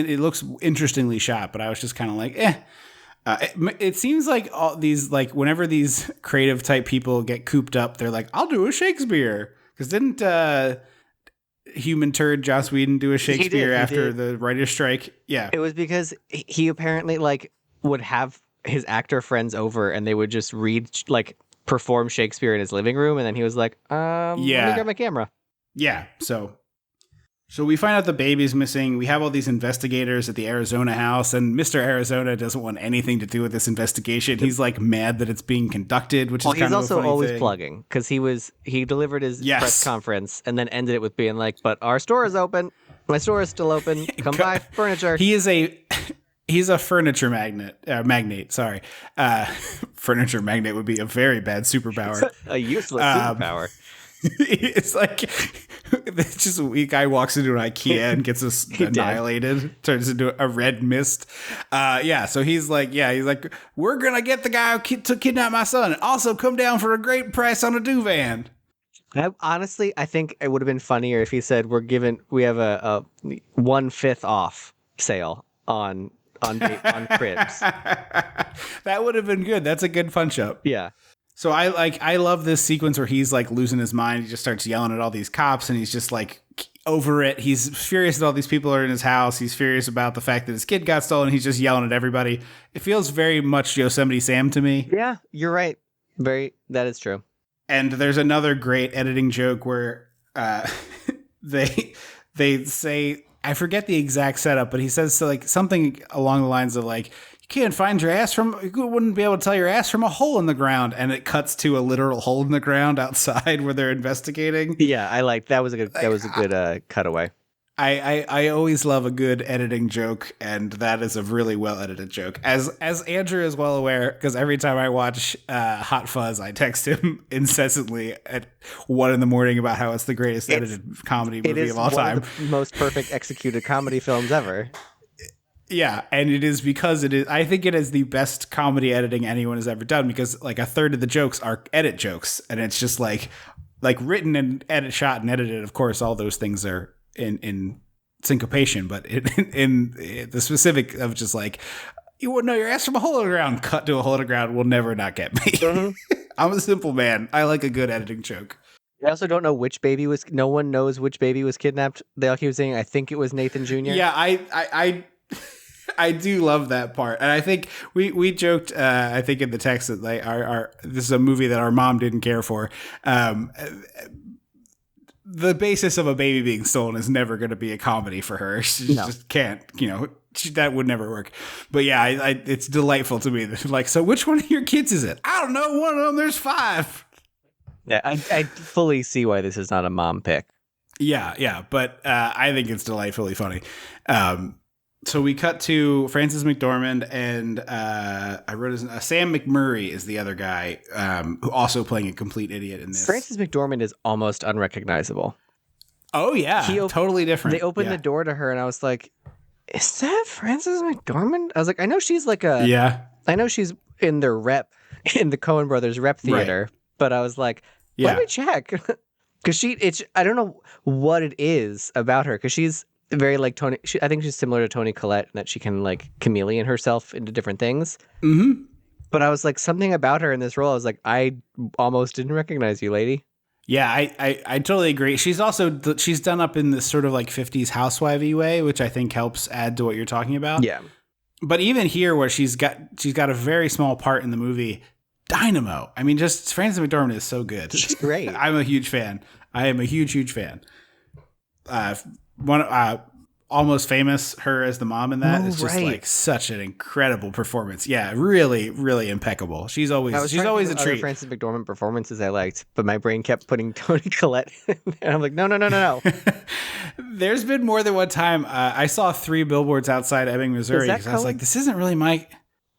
interestingly shot, but I was just kind of like, it seems like all these, like, whenever these creative type people get cooped up, they're like, I'll do a Shakespeare. Because didn't human turd Joss Whedon do a Shakespeare after the writer's strike? Yeah. It was because he apparently, like, would have his actor friends over and they would just read, like, perform Shakespeare in his living room, and then he was like, let me grab my camera. Yeah, so we find out the baby's missing. We have all these investigators at the Arizona house, and Mr. Arizona doesn't want anything to do with this investigation. He's like mad that it's being conducted, which is kind of a funny thing. He's also always plugging, because he delivered his press conference and then ended it with being like, but our store is open. My store is still open. Come buy furniture. He's a furniture magnate. Sorry. Furniture magnate would be a very bad superpower. A useless superpower. It's like it's just a guy walks into an IKEA and gets annihilated, turns into a red mist. So he's like, we're gonna get the guy who to kidnap my son, and also come down for a great price on a duvan. I think it would have been funnier if he said, we have a 1/5 off sale on cribs. That would have been good. That's a good punch up. Yeah. So I love this sequence where he's like losing his mind. He just starts yelling at all these cops, and he's just like over it. He's furious that all these people are in his house. He's furious about the fact that his kid got stolen. He's just yelling at everybody. It feels very much Yosemite Sam to me. Yeah, you're right. That is true. And there's another great editing joke where they say, I forget the exact setup, but he says like something along the lines of like, you can't find your ass you wouldn't be able to tell your ass from a hole in the ground. And it cuts to a literal hole in the ground outside where they're investigating. Yeah, I like that was a good cutaway. I always love a good editing joke, and that is a really well edited joke. As Andrew is well aware, because every time I watch Hot Fuzz, I text him incessantly at 1 a.m. about how it's the greatest edited comedy movie of all time. It is one of the most perfect executed comedy films ever. Yeah, and it is because it is. I think it is the best comedy editing anyone has ever done, because like a third of the jokes are edit jokes, and it's just like written and shot and edited. Of course, all those things are in syncopation, but in the specific of just like, you wouldn't know your ass from a hole in the ground, cut to a hole in the ground will never not get me. Mm-hmm. I'm a simple man. I like a good editing joke. I also don't know which baby no one knows which baby was kidnapped. They all keep saying, I think it was Nathan Jr. Yeah, I do love that part, and I think we joked. I think in the text that this is a movie that our mom didn't care for. The basis of a baby being stolen is never going to be a comedy for her. She just can't. That would never work. But yeah, it's delightful to me. Like, so which one of your kids is it? I don't know. One of them. There's 5. Yeah, I fully see why this is not a mom pick. Yeah, but I think it's delightfully funny. So we cut to Frances McDormand, and I wrote Sam McMurray is the other guy who also playing a complete idiot in this. Frances McDormand is almost unrecognizable. Oh yeah, totally different. They opened the door to her, and I was like, "Is that Frances McDormand?" I was like, "I know she's like I know she's in the Coen Brothers rep theater," right. But I was like, "Let me check," because I don't know what it is about her, because she's very like Tony. I think she's similar to Toni Collette in that she can like chameleon herself into different things. Mm-hmm. But I was like, something about her in this role, I was like, I almost didn't recognize you, lady. Yeah, I totally agree. She's also she's done up in this sort of like 50s housewifey way, which I think helps add to what you're talking about. Yeah. But even here, where she's got a very small part in the movie, dynamo. I mean, just Frances McDormand is so good. She's great. I'm a huge fan. I am a huge fan. Almost Famous, her as the mom in that is just like such an incredible performance. Yeah, really, really impeccable. She's always a treat. Frances McDormand performances I liked, but my brain kept putting Toni Collette in, and I'm like, no. There's been more than one time I saw 3 billboards outside Ebbing, Missouri, because I was like, this isn't really my.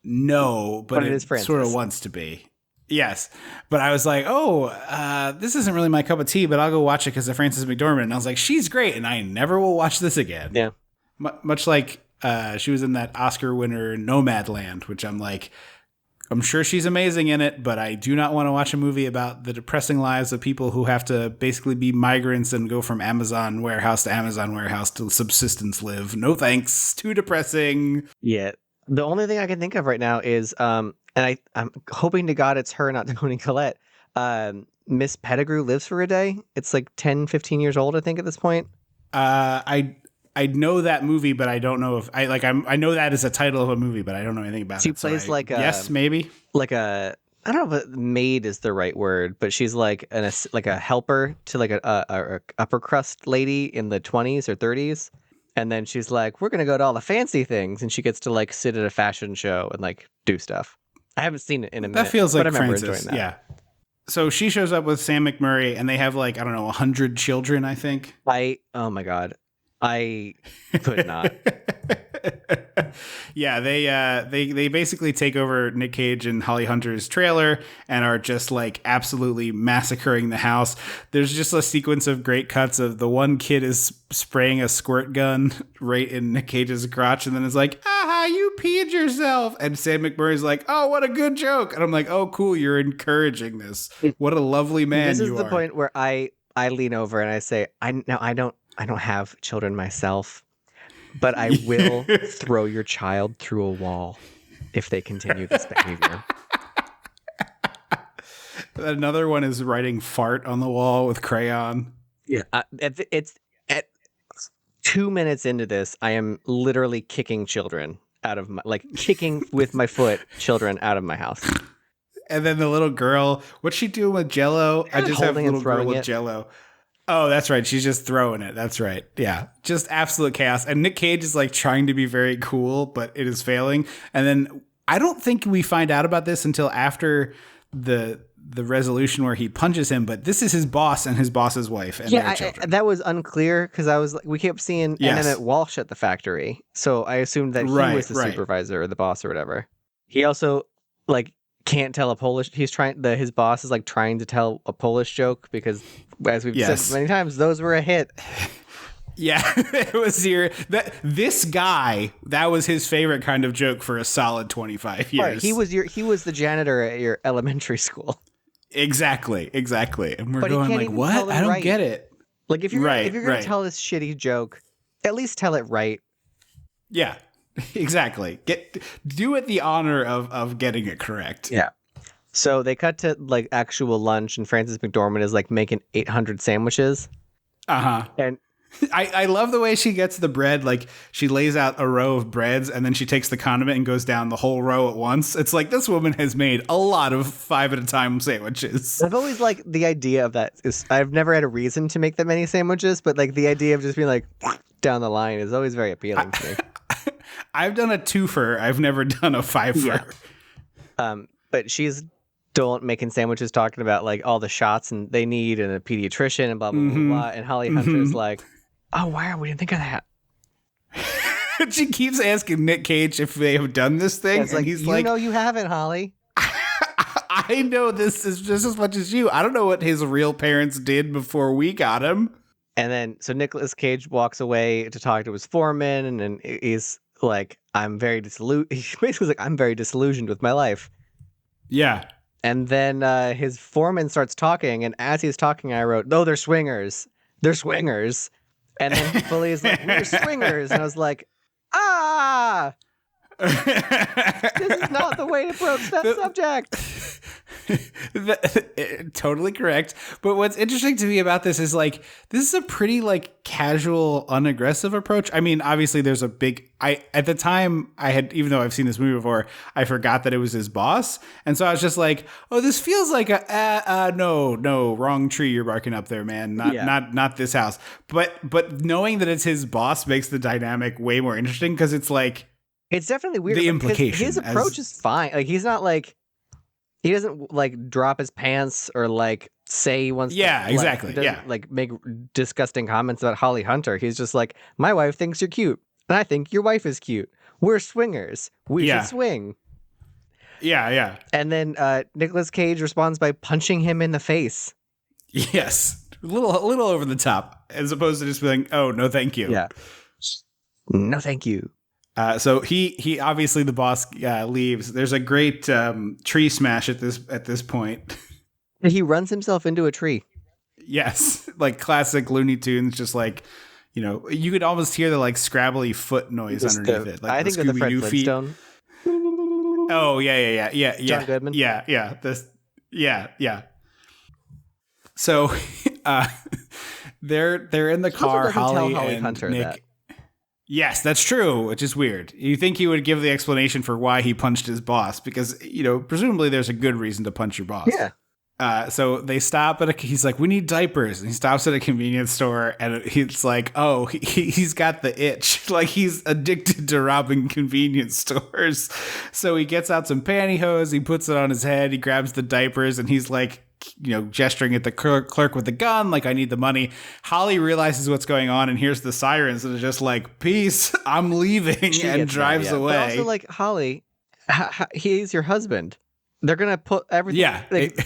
No, but it sort of wants to be. Yes, but I was like, this isn't really my cup of tea, but I'll go watch it because of Frances McDormand. And I was like, she's great, and I never will watch this again. Yeah. Much like she was in that Oscar winner Nomadland, which I'm like, I'm sure she's amazing in it, but I do not want to watch a movie about the depressing lives of people who have to basically be migrants and go from Amazon warehouse to subsistence live. No thanks. Too depressing. Yeah. The only thing I can think of right now is, and I'm hoping to God it's her, not Toni Collette. Miss Pettigrew Lives for a Day. It's like 10, 15 years old, I think, at this point. I know that movie, but I don't know if I know that is a title of a movie, but I don't know anything about it. She plays maybe like a I don't know if maid is the right word, but she's like a helper to like a upper crust lady in the 20s or 30s. And then she's like, we're going to go to all the fancy things. And she gets to like sit at a fashion show and like do stuff. I haven't seen it in a minute. That feels like but I remember Francis. enjoying that. Yeah. So she shows up with Sam McMurray and they have like, I don't know, 100 children, I think. Oh my God. I could not. Yeah, they basically take over Nick Cage and Holly Hunter's trailer and are just like absolutely massacring the house. There's just a sequence of great cuts of the one kid is spraying a squirt gun right in Nick Cage's crotch and then it's like, aha, you peed yourself. And Sam McMurray's like, oh, what a good joke. And I'm like, oh, cool, you're encouraging this. What a lovely man you are. This is the point where I lean over and I say, I don't have children myself, but I will throw your child through a wall if they continue this behavior. Another one is writing fart on the wall with crayon. Yeah. It's at 2 minutes into this, I am literally kicking children out of kicking with my foot children out of my house. And then the little girl, what's she doing with Jell-O? I just have a little girl with Jell-O. Oh, that's right. She's just throwing it. That's right. Yeah. Just absolute chaos. And Nick Cage is like trying to be very cool, but it is failing. And then I don't think we find out about this until after the resolution where he punches him, but this is his boss and his boss's wife and their children. That was unclear because I was like, we kept seeing Emmett Walsh at the factory. So I assumed that he was the supervisor or the boss or whatever. He also like can't tell a Polish. His boss is like trying to tell a Polish joke because, as we've said many times, those were a hit. Yeah, it was this guy. That was his favorite kind of joke for a solid 25 years. Right, he was the janitor at your elementary school. Exactly. And we're going like, what? I don't get it. Like if you're gonna tell this shitty joke, at least tell it right. Yeah. Exactly. Do it the honor of getting it correct. Yeah. So they cut to like actual lunch, and Frances McDormand is like making 800 sandwiches. And I love the way she gets the bread. Like she lays out a row of breads, and then she takes the condiment and goes down the whole row at once. It's like this woman has made a lot of 5 at a time sandwiches. I've always liked the idea of that. I've never had a reason to make that many sandwiches, but like the idea of just being like down the line is always very appealing to me. I've done a 2-fer. I've never done a 5-fer. Yeah. But she's making sandwiches, talking about like all the shots and they need and a pediatrician and blah blah blah blah. And Holly Hunter's like, "Oh wow, we didn't think of that." She keeps asking Nick Cage if they have done this thing, and he's like, "No, you haven't, Holly." I know this is just as much as you. I don't know what his real parents did before we got him. And then so Nicolas Cage walks away to talk to his foreman, and then he's like, I'm very disillusioned with my life. Yeah. And then his foreman starts talking, and as he's talking, I wrote, "No, they're swingers. They're swingers." And then Fully is like, "We're swingers," and I was like, "Ah, this is not the way to approach that subject." Totally correct. But what's interesting to me about this is like this is a pretty like casual, unaggressive approach. I mean, obviously there's a big at the time I had, even though I've seen this movie before, I forgot that it was his boss. And so I was just like, oh, this feels like no, wrong tree you're barking up there, man. Not this house. But knowing that it's his boss makes the dynamic way more interesting because it's like it's definitely weird. The implication. His approach is fine. Like he's not like he doesn't like drop his pants or like say he wants to like make disgusting comments about Holly Hunter. He's just like, my wife thinks you're cute and I think your wife is cute. We're swingers. We should swing. Yeah. And then Nicolas Cage responds by punching him in the face. Yes. A little over the top as opposed to just being, oh, no, thank you. Yeah. No, thank you. So he obviously the boss leaves. There's a great tree smash at this point. He runs himself into a tree. Yes, like classic Looney Tunes. Just like, you know, you could almost hear the like scrabbly foot noise underneath it. Like I think of the Fred Flintstone. Oh yeah. John Goodman. Yeah. Yeah. So they're in the car. Holly and Hunter Nick. That. Yes, that's true, which is weird. You think he would give the explanation for why he punched his boss because, presumably there's a good reason to punch your boss. Yeah. So they stop he's like, we need diapers. And he stops at a convenience store and he's like, oh, he's got the itch. Like he's addicted to robbing convenience stores. So he gets out some pantyhose. He puts it on his head. He grabs the diapers and he's like, gesturing at the clerk with the gun. Like, I need the money. Holly realizes what's going on and hears the sirens and is just like, peace, I'm leaving, and drives away. But also, like, Holly, he's your husband. They're going to put everything. Yeah.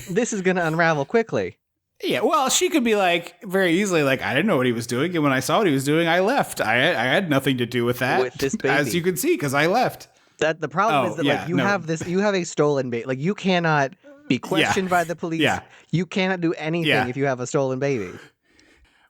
This is going to unravel quickly. Yeah. Well, she could be like, very easily, like, I didn't know what he was doing. And when I saw what he was doing, I left. I had nothing to do with that. With this baby. As you can see, because I left. The problem is that, like, you have a stolen baby. Like, you cannot be questioned by the police. Yeah. You cannot do anything if you have a stolen baby.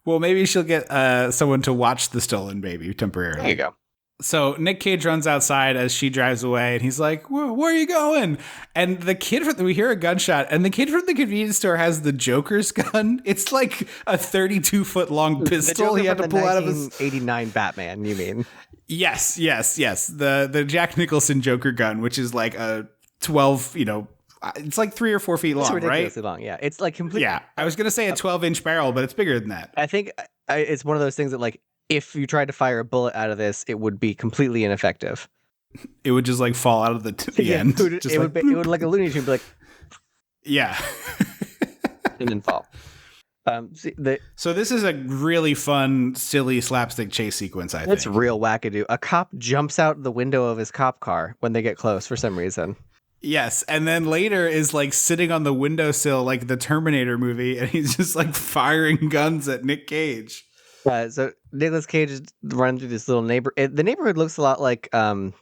Well, maybe she'll get someone to watch the stolen baby temporarily. There you go. So Nick Cage runs outside as she drives away, and he's like, where are you going? And the kid, we hear a gunshot, and the kid from the convenience store has the Joker's gun. It's like a 32-foot long pistol he had to pull out of his 1989 Batman, you mean? Yes. The Jack Nicholson Joker gun, which is like a 12, it's like 3 or 4 feet long, right? It's ridiculously long, yeah. It's like completely... Yeah, I was going to say a 12-inch barrel, but it's bigger than that. I think it's one of those things that, like, if you tried to fire a bullet out of this, it would be completely ineffective. It would just, like, fall out of the end. It would, like a Looney Tune, be like... Yeah. and then fall. So this is a really fun, silly slapstick chase sequence, I think. It's real wackadoo. A cop jumps out the window of his cop car when they get close for some reason. Yes, and then later is like sitting on the windowsill like the Terminator movie, and he's just like firing guns at Nick Cage. So Nicolas Cage is running through this little the neighborhood looks a lot like the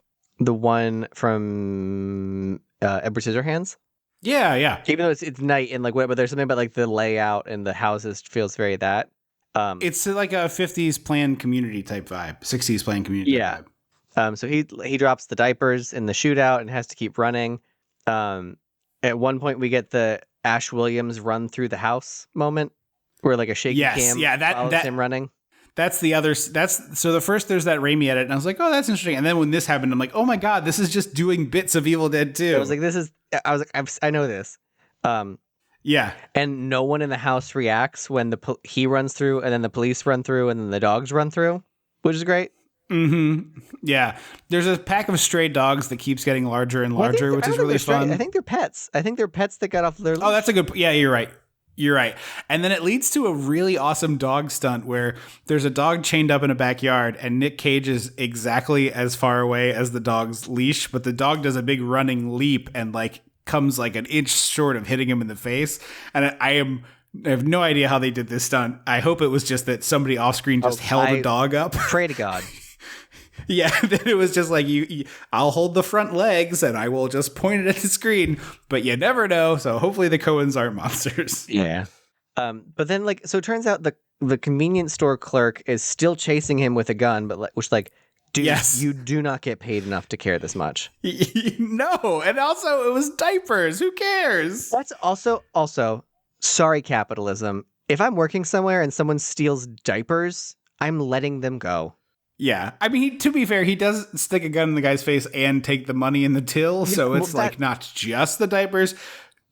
one from Edward Scissorhands. Yeah. Even though it's night and like, but there's something about like the layout and the houses feels very that. It's like a 50s planned community type vibe, 60s planned community vibe. So he drops the diapers in the shootout and has to keep running. At one point we get the Ash Williams run through the house moment where like a shaky cam follows him running. That's the other. So the first there's that Raimi edit, and I was like, oh, that's interesting. And then when this happened, I'm like, oh my god, this is just doing bits of Evil Dead 2. I know this. Yeah. And no one in the house reacts when he runs through, and then the police run through, and then the dogs run through, which is great. Mm-hmm. Yeah. There's a pack of stray dogs that keeps getting larger and larger, which is really fun. I think they're pets. That got off their leash. Oh, that's a good. Yeah, you're right. And then it leads to a really awesome dog stunt where there's a dog chained up in a backyard and Nick Cage is exactly as far away as the dog's leash, but the dog does a big running leap and like comes like an inch short of hitting him in the face. And I have no idea how they did this stunt. I hope it was just that somebody off screen just held a dog up. Pray to God. Yeah, then it was just like, I'll hold the front legs and I will just point it at the screen, but you never know. So hopefully the Coens aren't monsters. Yeah. But then so it turns out the convenience store clerk is still chasing him with a gun, but dude, yes. You do not get paid enough to care this much. No. And also it was diapers. Who cares? That's also, sorry, capitalism. If I'm working somewhere and someone steals diapers, I'm letting them go. Yeah. I mean, to be fair, he does stick a gun in the guy's face and take the money in the till. So it's not just the diapers.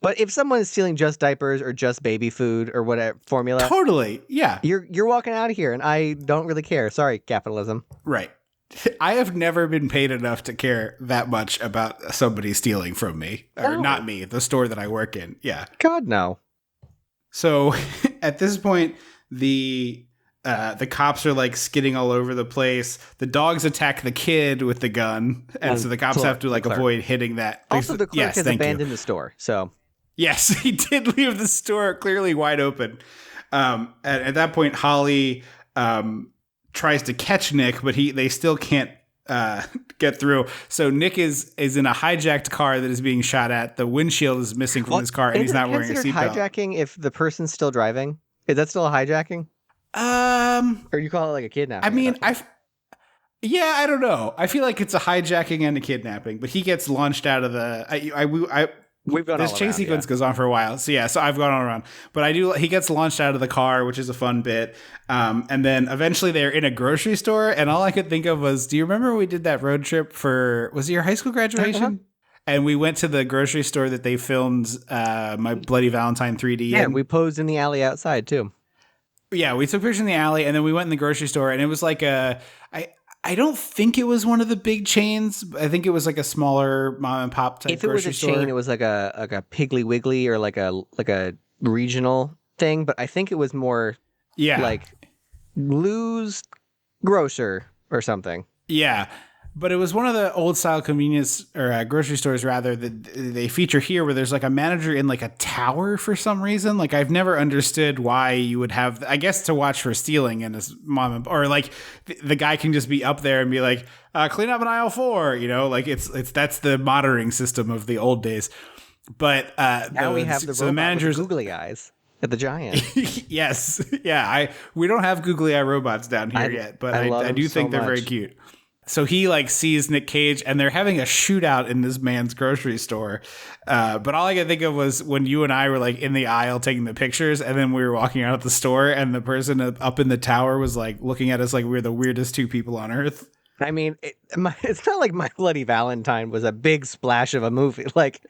But if someone is stealing just diapers or just baby food or whatever formula. Totally. Yeah. You're walking out of here and I don't really care. Sorry, capitalism. Right. I have never been paid enough to care that much about somebody stealing from me. Or not me, the store that I work in. Yeah. God, no. So at this point, the cops are like skidding all over the place. The dogs attack the kid with the gun, and so the cops have to like avoid hitting that. Also, the clerk has abandoned the store. So yes, he did leave the store clearly wide open. At that point, Holly tries to catch Nick, but they still can't get through. So Nick is in a hijacked car that is being shot at. The windshield is missing from his car, and he's not wearing a seatbelt. Hijacking if the person's still driving? Is that still a hijacking? Or you call it like a kidnapping? I mean, I don't know. I feel like it's a hijacking and a kidnapping, but he gets launched out of the. We've gone This all chase around, sequence yeah. goes on for a while. So I've gone all around. But he gets launched out of the car, which is a fun bit. And then eventually they're in a grocery store. And all I could think of was, do you remember we did that road trip was it your high school graduation? Uh-huh. And we went to the grocery store that they filmed My Bloody Valentine 3D. Yeah, in. we posed in the alley outside too. Yeah, we took pictures in the alley, and then we went in the grocery store, and it was like I don't think it was one of the big chains. I think it was like a smaller mom and pop type If it was grocery a store. chain, it was like a Piggly Wiggly or like a regional thing. But I think it was more like Lou's Grocer or something. Yeah. But it was one of the old style convenience or grocery stores rather that they feature here where there's like a manager in like a tower for some reason. Like I've never understood why you would have, I guess to watch for stealing and his mom or like the guy can just be up there and be like, clean up in aisle 4, you know, like that's the monitoring system of the old days. But now we have the robot managers with the googly eyes at the giant. Yes. Yeah. We don't have googly eye robots down here yet, but I do think they're very cute. So he like sees Nick Cage and they're having a shootout in this man's grocery store. But all I could think of was when you and I were like in the aisle taking the pictures and then we were walking out of the store and the person up in the tower was like looking at us like we were the weirdest two people on earth. I mean, it's not like My Bloody Valentine was a big splash of a movie. Like,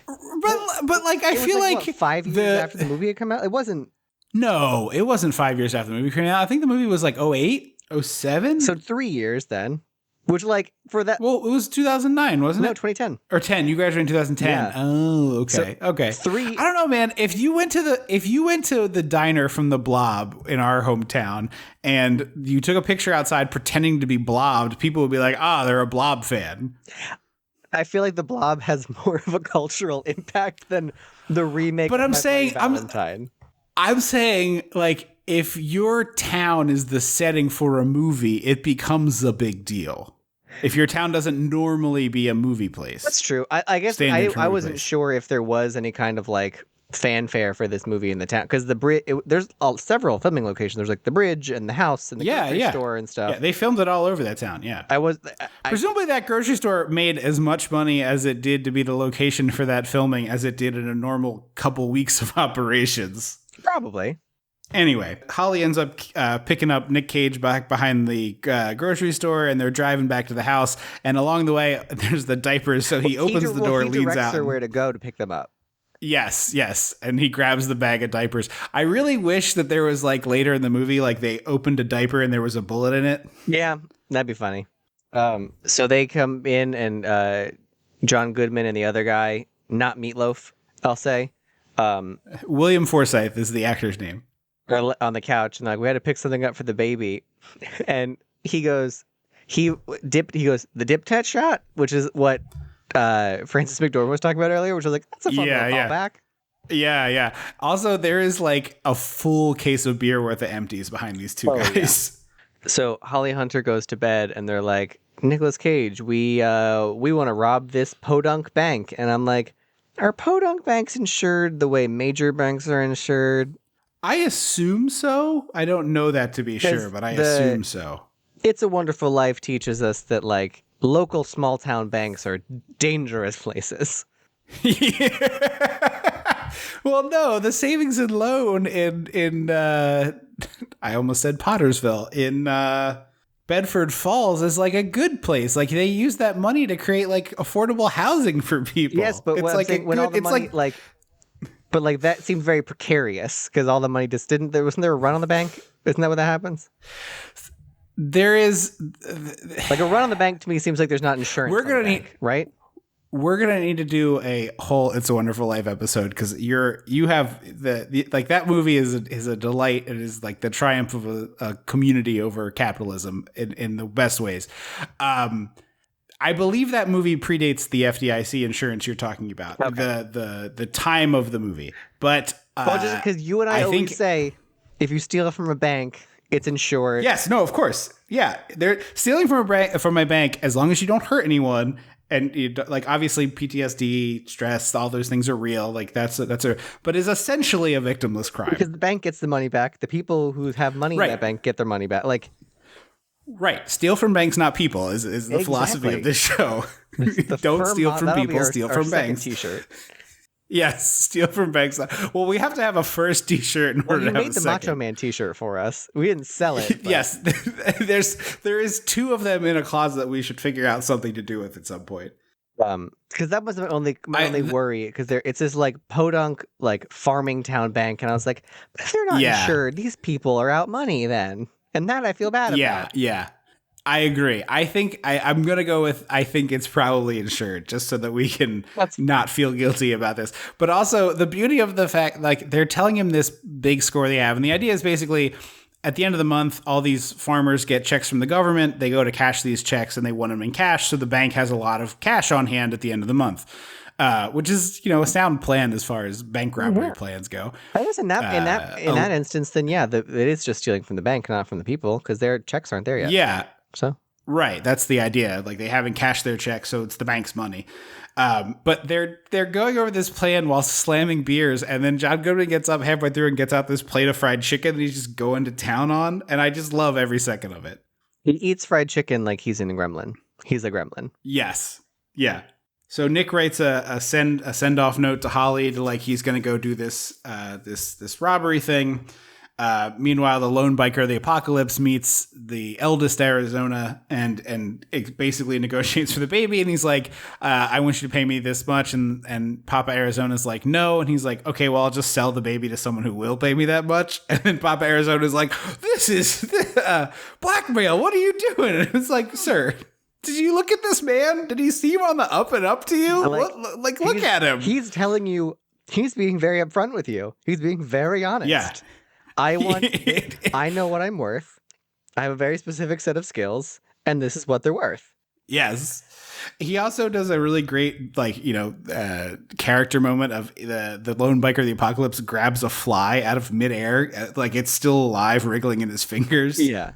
but like I feel like what, 5 years after the movie had come out, it wasn't. No, it wasn't 5 years after the movie came out. I think the movie was like 08, 07. So 3 years then. Which, like, for that... Well, it was 2009, wasn't it? No, 2010. Or 10. You graduated in 2010. Yeah. Oh, okay. So, okay. 3... I don't know, man. If you went to the diner from the Blob in our hometown and you took a picture outside pretending to be Blobbed, people would be like, they're a Blob fan. I feel like the Blob has more of a cultural impact than the remake but of I'm My saying, Bloody Valentine. I'm saying, like, if your town is the setting for a movie, it becomes a big deal. If your town doesn't normally be a movie place. That's true. I guess I wasn't sure if there was any kind of like fanfare for this movie in the town because there's several filming locations. There's like the bridge and the house and the grocery store and stuff. Yeah, they filmed it all over that town. Yeah, presumably that grocery store made as much money as it did to be the location for that filming as it did in a normal couple weeks of operations. Probably. Anyway, Holly ends up picking up Nick Cage back behind the grocery store, and they're driving back to the house. And along the way, there's the diapers. So he opens the door, leans out. He directs her where to go to pick them up. Yes. And he grabs the bag of diapers. I really wish that there was like later in the movie, like they opened a diaper and there was a bullet in it. Yeah, that'd be funny. So they come in and John Goodman and the other guy, not Meatloaf, I'll say. William Forsythe is the actor's name. On the couch and like we had to pick something up for the baby, and he goes the dip tat shot, which is what Francis McDorman was talking about earlier, which was like that's a fun little callback. Yeah. Also, there is like a full case of beer worth of empties behind these two guys. Yeah. So Holly Hunter goes to bed and they're like, Nicolas Cage, we want to rob this podunk bank, and I'm like, are podunk banks insured the way major banks are insured? I assume so. I don't know that to be sure, but I assume so. It's a Wonderful Life teaches us that like local small town banks are dangerous places. Well, no, the savings and loan in I almost said Pottersville in Bedford Falls is like a good place. Like they use that money to create like affordable housing for people. Yes, but it's like when all the money like. But like that seemed very precarious because all the money just wasn't there a run on the bank? Isn't that what that happens? There is like a run on the bank to me seems like there's not insurance. We're gonna need right. We're gonna need to do a whole "It's a Wonderful Life" episode because you have the like that movie is a delight. It is like the triumph of a community over capitalism in the best ways. I believe that movie predates the FDIC insurance you're talking about. Okay. The time of the movie, but just because you and I always say if you steal it from a bank, it's insured. Yes, no, of course, yeah. They're stealing from my bank as long as you don't hurt anyone, and you, like obviously PTSD, stress, all those things are real. Like but it's essentially a victimless crime because the bank gets the money back. The people who have money in that bank get their money back. Like. Right. Steal from banks, not people, is the philosophy of this show. Don't steal from people, steal from banks. T-shirt. Yes, steal from banks. Well, we have to have a first T-shirt in Well, order you to have made a the second. Macho Man T-shirt for us. We didn't sell it. But... Yes, there is 2 of them in a closet that we should figure out something to do with at some point. Because that was my only worry. Because it's this like podunk like farming town bank, and I was like, but if they're not insured, these people are out money then, and that I feel bad about. Yeah. I agree. I think I'm going to go with, I think it's probably insured just so that we can not feel guilty about this. But also the beauty of the fact, like they're telling him this big score they have. And the idea is basically at the end of the month, all these farmers get checks from the government. They go to cash these checks and they want them in cash. So the bank has a lot of cash on hand at the end of the month. Which is, a sound plan as far as bank robbery plans go. I guess in that instance, then it is just stealing from the bank, not from the people, because their checks aren't there yet. Yeah. So right, that's the idea. Like they haven't cashed their check, so it's the bank's money. But they're going over this plan while slamming beers, and then John Goodman gets up halfway through and gets out this plate of fried chicken that he's just going to town on, and I just love every second of it. He eats fried chicken like he's in a gremlin. He's a gremlin. Yes. Yeah. So Nick writes a send off note to Holly to like he's going to go do this this robbery thing. Meanwhile, the lone biker of the apocalypse meets the eldest Arizona and it basically negotiates for the baby. And he's like, I want you to pay me this much. And Papa Arizona's like, no. And he's like, okay, well, I'll just sell the baby to someone who will pay me that much. And then Papa Arizona's like, this is blackmail. What are you doing? And it's like, sir, did you look at this man? Did he seem on the up and up to you? Look at him. He's telling you, he's being very upfront with you. He's being very honest. Yeah. I know what I'm worth. I have a very specific set of skills, and this is what they're worth. Yes. He also does a really great, character moment of the lone biker of the apocalypse grabs a fly out of midair, like it's still alive, wriggling in his fingers. Yeah.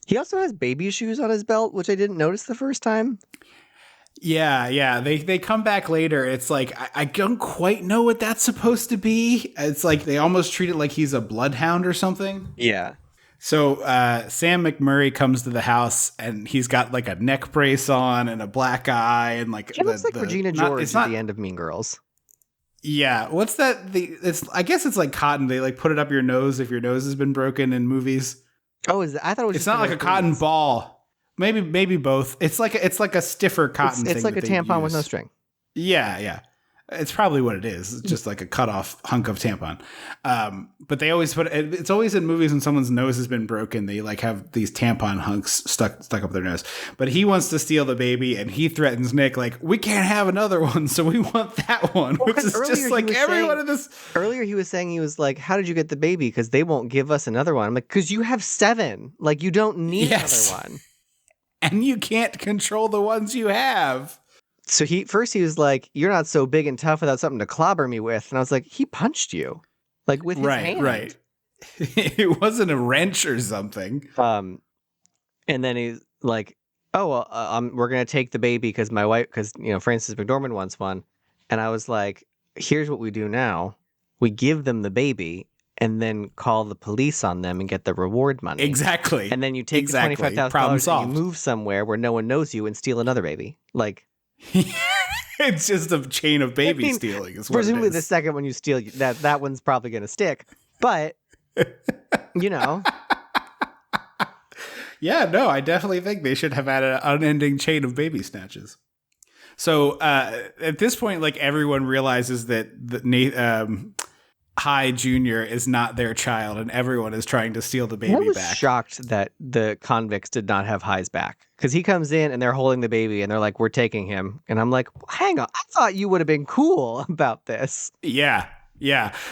He also has baby shoes on his belt, which I didn't notice the first time. Yeah. They come back later. It's like, I don't quite know what that's supposed to be. It's like they almost treat it like he's a bloodhound or something. Yeah. So Sam McMurray comes to the house and he's got like a neck brace on and a black eye and like it looks like Regina George at the end of Mean Girls. Yeah, what's that? I guess it's like cotton. They like put it up your nose if your nose has been broken in movies. Oh, I thought it was. It's not like a cotton ball. Maybe both. It's like a stiffer cotton. It's like a tampon with no string. Yeah. It's probably what it is. It's just like a cut off hunk of tampon. But they always it's always in movies when someone's nose has been broken, they like have these tampon hunks stuck up their nose. But he wants to steal the baby and he threatens Nick like, we can't have another one, so we want that one. Which is just like everyone in this. Earlier he was saying, he was like, how did you get the baby? Because they won't give us another one. I'm like, because you have 7. Like you don't need another one. And you can't control the ones you have. So he was like, you're not so big and tough without something to clobber me with. And I was like, he punched you. Like with his hand. Right. It wasn't a wrench or something. And then he's like, oh, well, we're going to take the baby because my wife, because, Frances McDorman wants one. And I was like, here's what we do now. We give them the baby and then call the police on them and get the reward money. Exactly. And then you take the $25,000 and you move somewhere where no one knows you and steal another baby. Like, it's just a chain of baby stealing. Is what presumably, it is. the second one you steal, that one's probably going to stick. But, Yeah, no, I definitely think they should have had an unending chain of baby snatches. So at this point, like everyone realizes that High Jr. is not their child, and everyone is trying to steal the baby back. I was shocked that the convicts did not have High's back, because he comes in and they're holding the baby and they're like, "We're taking him," and I'm like, "Hang on, I thought you would have been cool about this." Yeah.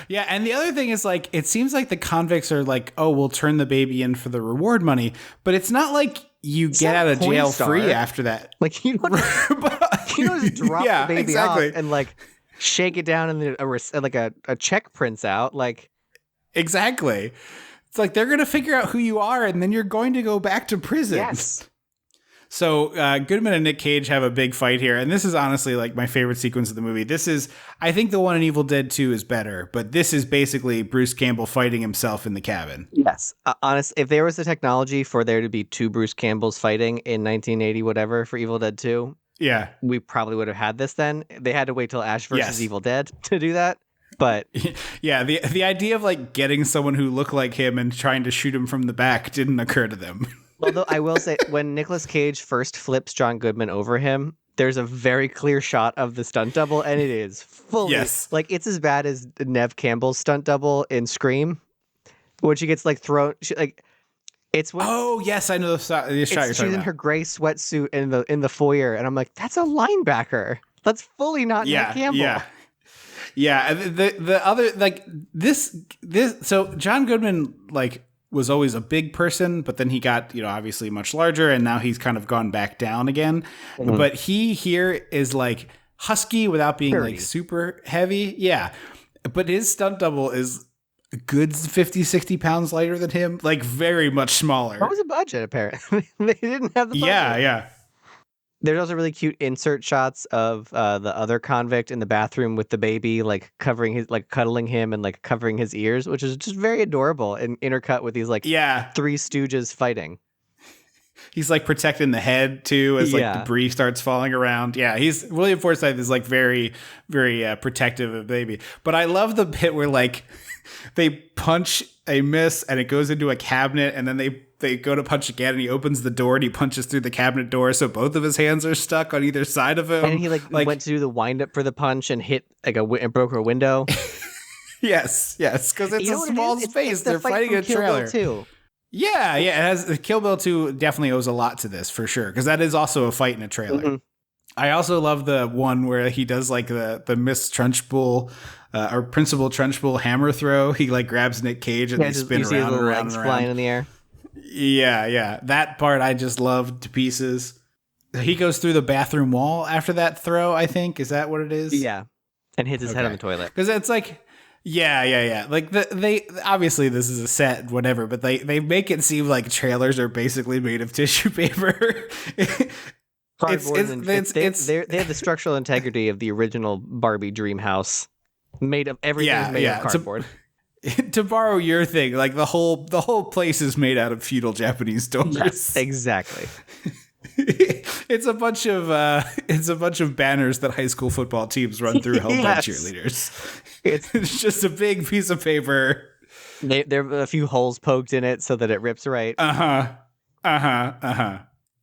And the other thing is, like, it seems like the convicts are like, "Oh, we'll turn the baby in for the reward money," but it's not like you get out of jail free after that. Like you don't just drop the baby off and like shake it down and a check prints out. Like, exactly. It's like they're going to figure out who you are and then you're going to go back to prison. Yes. So Goodman and Nick Cage have a big fight here. And this is honestly like my favorite sequence of the movie. This is, I think the one in Evil Dead 2 is better, but this is basically Bruce Campbell fighting himself in the cabin. Yes. Honestly, if there was the technology for there to be 2 Bruce Campbells fighting in 1980, whatever, for Evil Dead 2, Yeah. we probably would have had this then. They had to wait till Ash versus Yes. Evil Dead to do that. But Yeah, the idea of like getting someone who looked like him and trying to shoot him from the back didn't occur to them. although I will say, when Nicolas Cage first flips John Goodman over him, there's a very clear shot of the stunt double, and it is fully like it's as bad as Nev Campbell's stunt double in Scream, when she gets like thrown. It's when Oh yes, I know the shot you're she's talking in about. her gray sweatsuit in the foyer, and I'm like, that's a linebacker. That's fully not Nev Campbell. Yeah. The other like this so John Goodman like was always a big person, but then he got, obviously much larger, and now he's kind of gone back down again. Mm-hmm. But he here is like husky without being like super heavy. Yeah. But his stunt double is a good 50, 60 pounds lighter than him, like very much smaller. What was the budget, apparently? They didn't have the budget. Yeah. There's also really cute insert shots of the other convict in the bathroom with the baby, like covering his, like cuddling him and like covering his ears, which is just very adorable and intercut with these like three stooges fighting. He's like protecting the head too as like debris starts falling around. Yeah, William Forsythe is like very, very protective of the baby. But I love the bit where like they punch a miss and it goes into a cabinet, and then they go to punch again, and he opens the door and he punches through the cabinet door, so both of his hands are stuck on either side of him. And he like went to do the wind up for the punch and hit like and broke a window. yes, because it's a small space. It's the They're fight fighting from a Kill trailer. Bill 2. Yeah, it has. Kill Bill 2 definitely owes a lot to this for sure, because that is also a fight in a trailer. Mm-hmm. I also love the one where he does like the Miss Trunchbull or Principal Trunchbull hammer throw. He like grabs Nick Cage and they spin around and around and around. Flying in the air. Yeah. That part I just loved to pieces. He goes through the bathroom wall after that throw, I think. Is that what it is? Yeah. And hits his head on the toilet. Because it's like, yeah. Like they obviously this is a set, whatever, but they make it seem like trailers are basically made of tissue paper. They have the structural integrity of the original Barbie dream house, made of everything made of cardboard. To borrow your thing, like the whole place is made out of feudal Japanese doors. Yes, exactly. It's a bunch of banners that high school football teams run through held by cheerleaders. It's just a big piece of paper. There are a few holes poked in it so that it rips right.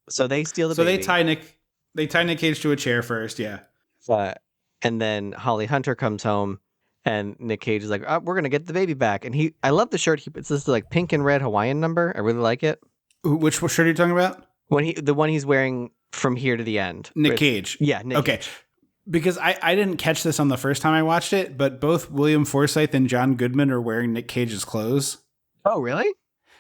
So they steal the baby. They tie Nick Cage to a chair first, yeah. And then Holly Hunter comes home, and Nick Cage is like, "Oh, we're gonna get the baby back." And I love the shirt. It's this like pink and red Hawaiian number. I really like it. Which shirt are you talking about? The one he's wearing from here to the end. Nick Cage. Yeah, Nick Cage. Because I didn't catch this on the first time I watched it, but both William Forsythe and John Goodman are wearing Nick Cage's clothes. Oh, really?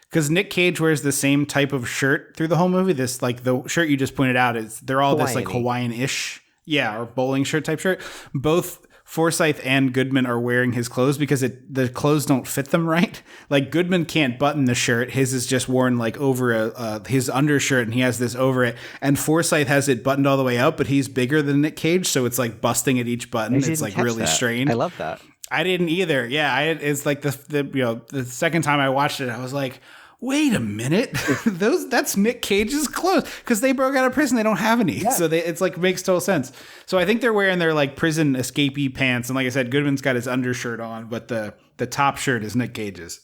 Because Nick Cage wears the same type of shirt through the whole movie. This like the shirt you just pointed out they're all this like Hawaiian-ish, or bowling shirt type shirt. Both Forsythe and Goodman are wearing his clothes because the clothes don't fit them right. Like Goodman can't button the shirt; his is just worn like over his undershirt, and he has this over it. And Forsythe has it buttoned all the way up, but he's bigger than Nick Cage, so it's like busting at each button. It's like really strange. I love that. I didn't either. Yeah, it's like the second time I watched it, I was like, wait a minute, that's Nick Cage's clothes, because they broke out of prison. They don't have any, so it's like makes total sense. So I think they're wearing their like prison escapee pants, and like I said, Goodman's got his undershirt on, but the top shirt is Nick Cage's.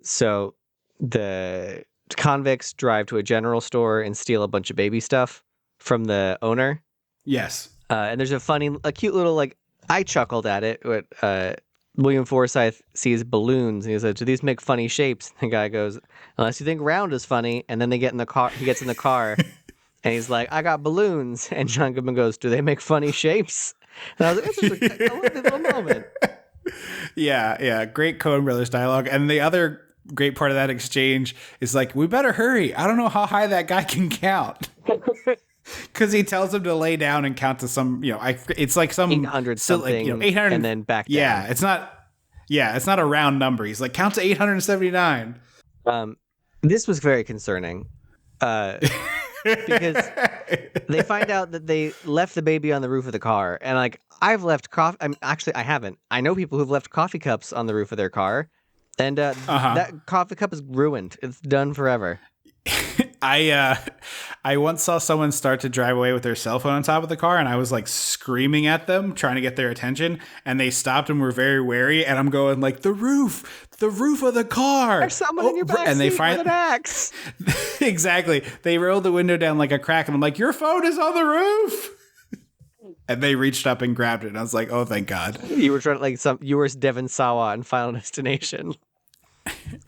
So the convicts drive to a general store and steal a bunch of baby stuff from the owner. Yes, and there's a cute little like. I chuckled at it. William Forsythe sees balloons and he says, "Do these make funny shapes?" The guy goes, "Unless you think round is funny." And then they get in the car. He gets in the car, and he's like, "I got balloons." And John Goodman goes, "Do they make funny shapes?" And I was like, "That's just a little moment." Yeah. Great Coen Brothers dialogue. And the other great part of that exchange is like, "We better hurry. I don't know how high that guy can count." Because he tells him to lay down and count to some, it's like some 800 something, like, 800, and then back down. Yeah, it's not a round number. He's like, count to 879. This was very concerning, because they find out that they left the baby on the roof of the car, and like I've left coffee. Actually, I haven't. I know people who've left coffee cups on the roof of their car, and that coffee cup is ruined. It's done forever. I once saw someone start to drive away with their cell phone on top of the car, and I was like screaming at them, trying to get their attention, and they stopped and were very wary. And I'm going like, the roof of the car. There's someone in your back and they seat with an axe. Exactly. They rolled the window down like a crack, and I'm like, your phone is on the roof. And they reached up and grabbed it, and I was like, oh, thank God. You were trying to you were Devon Sawa in Final Destination.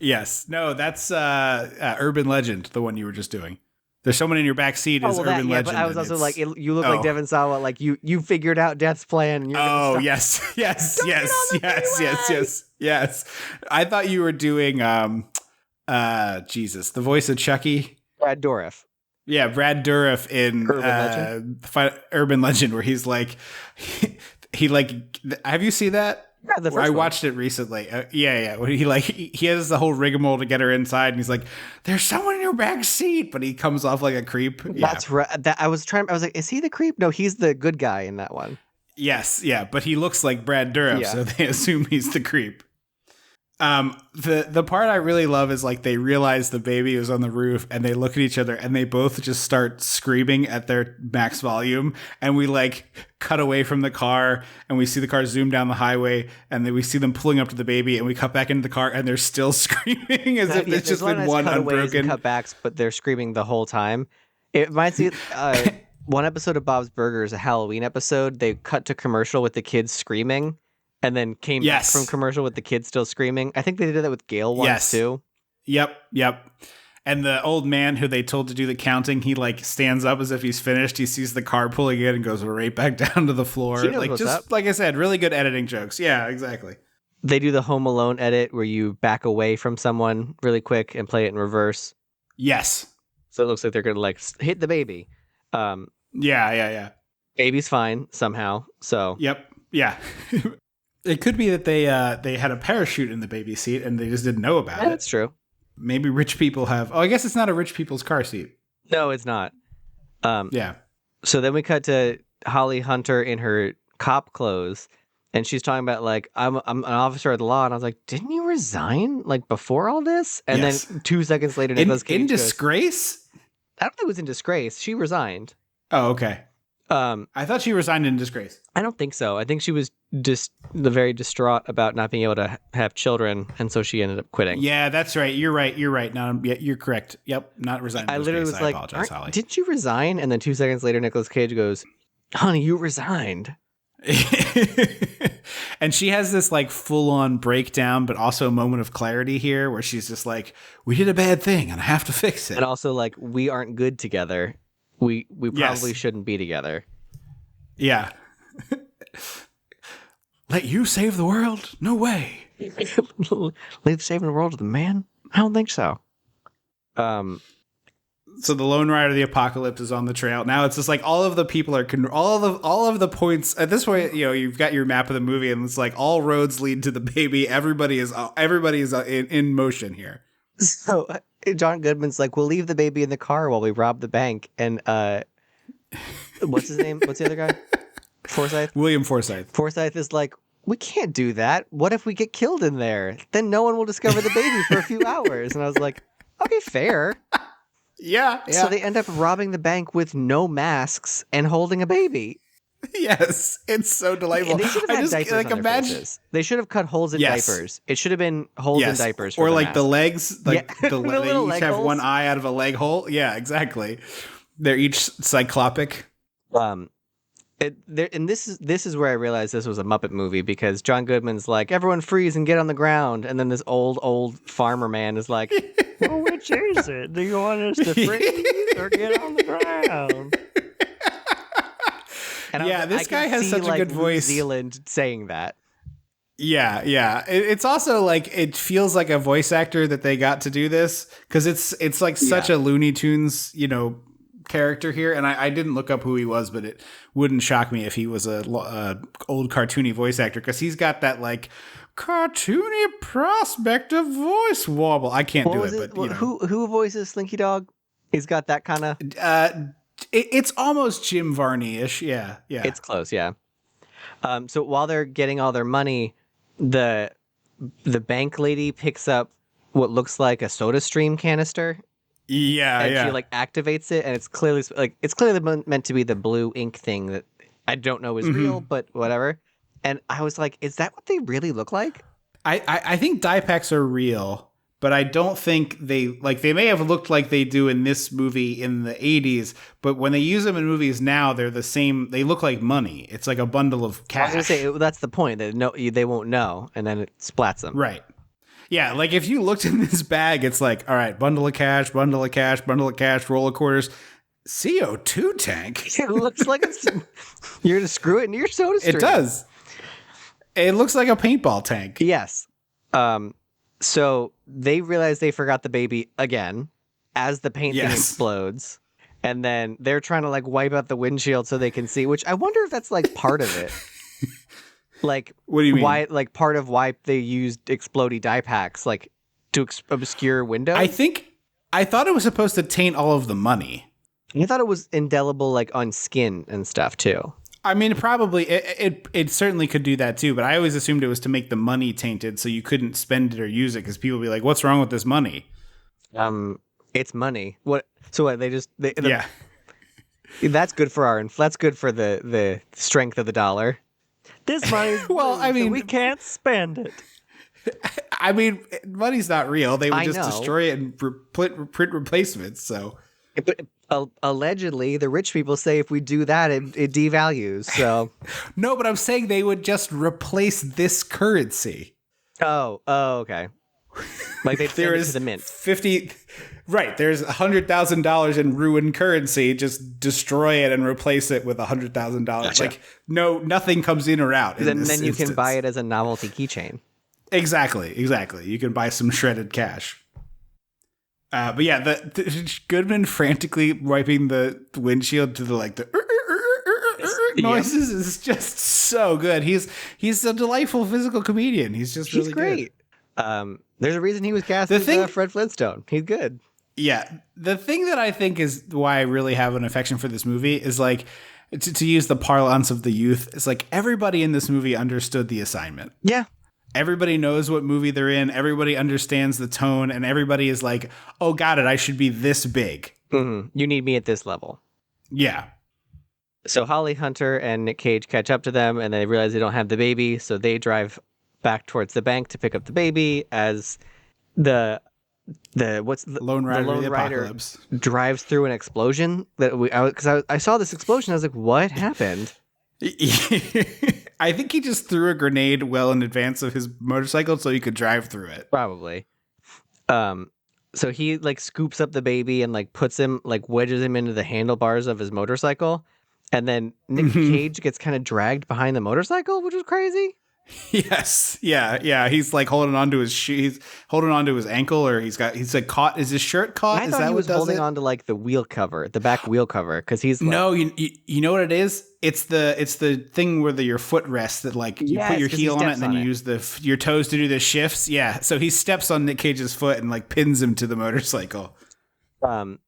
Yes. No, that's Urban Legend, the one you were just doing. There's someone in your back seat is Urban Legend. But I was also like, you look like Devon Sawa, like you figured out Death's plan. And you're yes. I thought you were doing Jesus, the voice of Chucky. Brad Dourif. Yeah, Brad Dourif in Urban Legend, where he's like, he have you seen that? Yeah, the first I watched it recently. Yeah. When he has the whole rigmarole to get her inside, and he's like, "There's someone in your back seat," but he comes off like a creep. That's right. I was like, is he the creep? No, he's the good guy in that one. Yes, yeah, but he looks like Brad Dourif, so they assume he's the creep. The part I really love is like they realize the baby is on the roof, and they look at each other, and they both just start screaming at their max volume, and we like cut away from the car, and we see the car zoom down the highway, and then we see them pulling up to the baby, and we cut back into the car, and they're still screaming as if it's just been one unbroken cutbacks, but they're screaming the whole time. It reminds me one episode of Bob's Burgers, a Halloween episode. They cut to commercial with the kids screaming. And then came back from commercial with the kids still screaming. I think they did that with Gale once too. Yep. And the old man who they told to do the counting, he like stands up as if he's finished. He sees the car pulling in and goes right back down to the floor. Like just up. Like I said, really good editing jokes. Yeah, exactly. They do the Home Alone edit where you back away from someone really quick and play it in reverse. Yes. So it looks like they're gonna like hit the baby. Yeah. Baby's fine somehow. So. Yep. Yeah. It could be that they had a parachute in the baby seat and they just didn't know about it. That's true. Maybe rich people have. Oh, I guess it's not a rich people's car seat. No, it's not. Yeah. So then we cut to Holly Hunter in her cop clothes, and she's talking about like I'm an officer of the law, and I was like, didn't you resign like before all this? And then 2 seconds later, Nicolas Cage in disgrace. I don't think it was in disgrace. She resigned. Oh, okay. I thought she resigned in disgrace. I don't think so. I think she was just very distraught about not being able to have children, and so she ended up quitting. Yeah, that's right. You're right. No, you're correct. Yep, not resigned. I literally was like, apologize, Holly. Didn't you resign? And then 2 seconds later, Nicolas Cage goes, "Honey, you resigned." And she has this like full-on breakdown, but also a moment of clarity here, where she's just like, "We did a bad thing, and I have to fix it." And also, like, we aren't good together. We probably shouldn't be together. Yeah. Let you save the world? No way. Leave saving the world to the man? I don't think so. So the Lone Rider of the Apocalypse is on the trail. Now it's just like all of the people are all of the points at this point. You know, you've got your map of the movie, and it's like all roads lead to the baby. Everybody is in motion here. So John Goodman's like, we'll leave the baby in the car while we rob the bank. And what's his name? What's the other guy? Forsyth? William Forsyth. Forsyth is like, we can't do that. What if we get killed in there? Then no one will discover the baby for a few hours. And I was like, okay, fair. Yeah. So they end up robbing the bank with no masks and holding a baby. Yes, it's so delightful. They should have had diapers on their faces. They should have cut holes in diapers. It should have been holes in diapers. Or like the legs, like the they each have holes. One eye out of a leg hole. Yeah, exactly. They're each cyclopic. And this is where I realized this was a Muppet movie, because John Goodman's like, everyone freeze and get on the ground, and then this old farmer man is like, well, which is it? Do you want us to freeze or get on the ground? And yeah, this guy has such a good voice. New Zealand saying that. Yeah. It's also like, it feels like a voice actor that they got to do this, because it's like such a Looney Tunes, character here. And I didn't look up who he was, but it wouldn't shock me if he was a old cartoony voice actor, because he's got that like cartoony prospect of voice wobble. I can't do it, but who voices Slinky Dog? He's got that kind of. It's almost Jim Varney-ish. Yeah. It's close, yeah. So while they're getting all their money, the bank lady picks up what looks like a Soda Stream canister. Yeah, and yeah. she like activates it, and it's clearly meant to be the blue ink thing that I don't know is real, but whatever. And I was like, is that what they really look like? I think dye packs are real, but I don't think they may have looked like they do in this movie in the 80s, but when they use them in movies now, they're the same. They look like money. It's like a bundle of cash. I was gonna say that's the point, that they won't know, and then it splats them. Right. Yeah, like if you looked in this bag, it's like, all right, bundle of cash, bundle of cash, bundle of cash, roll of quarters, CO2 tank. It looks like you're gonna screw it into your soda stream. It does. It looks like a paintball tank. Yes. So they realize they forgot the baby again as the paint thing explodes. And then they're trying to like wipe out the windshield so they can see, which I wonder if that's like part of it. Like, what do you mean? Why, like part of why they used explodey dye packs, like to obscure windows? I thought it was supposed to taint all of the money. I thought it was indelible, like on skin and stuff too. I mean, probably it certainly could do that too, but I always assumed it was to make the money tainted so you couldn't spend it or use it because people would be like, "What's wrong with this money?" It's money. What? So what? Yeah. That's good for that's good for the strength of the dollar. This money. Well, I mean, so we can't spend it. I mean, money's not real. They would just destroy it and print replacements. So. But allegedly, the rich people say if we do that, it devalues. So no, but I'm saying they would just replace this currency. Oh, okay. Like they send it to the mint. 50, right? There's $100,000 in ruined currency. Just destroy it and replace it with $100,000. Gotcha. Like nothing comes in or out. Then you can buy it as a novelty keychain. Exactly. You can buy some shredded cash. But yeah, the Goodman frantically wiping the windshield to the noises is just so good. He's a delightful physical comedian. He's really great. Good. There's a reason he was cast as Fred Flintstone. He's good. Yeah, the thing that I think is why I really have an affection for this movie is like to use the parlance of the youth. It's like everybody in this movie understood the assignment. Yeah. Everybody knows what movie they're in. Everybody understands the tone, and everybody is like, "Oh, got it. I should be this big. Mm-hmm. You need me at this level." Yeah. So Holly Hunter and Nick Cage catch up to them, and they realize they don't have the baby, so they drive back towards the bank to pick up the baby. As the Lone Rider, the Apocalypse drives through an explosion because I saw this explosion. I was like, "What happened?" I think he just threw a grenade well in advance of his motorcycle so he could drive through it. Probably. So he like scoops up the baby and like puts him, like wedges him into the handlebars of his motorcycle. And then Nick Cage gets kind of dragged behind the motorcycle, which was crazy. Yes. Yeah. He's like holding onto his shoe. He's holding onto his ankle, or he's like caught. Is his shirt caught? I thought he was holding onto like the wheel cover, the back wheel cover, because he's like, no. You know what it is? It's the thing where your foot rests. That like you put your heel on it and then you use your toes to do the shifts. Yeah. So he steps on Nick Cage's foot and like pins him to the motorcycle. And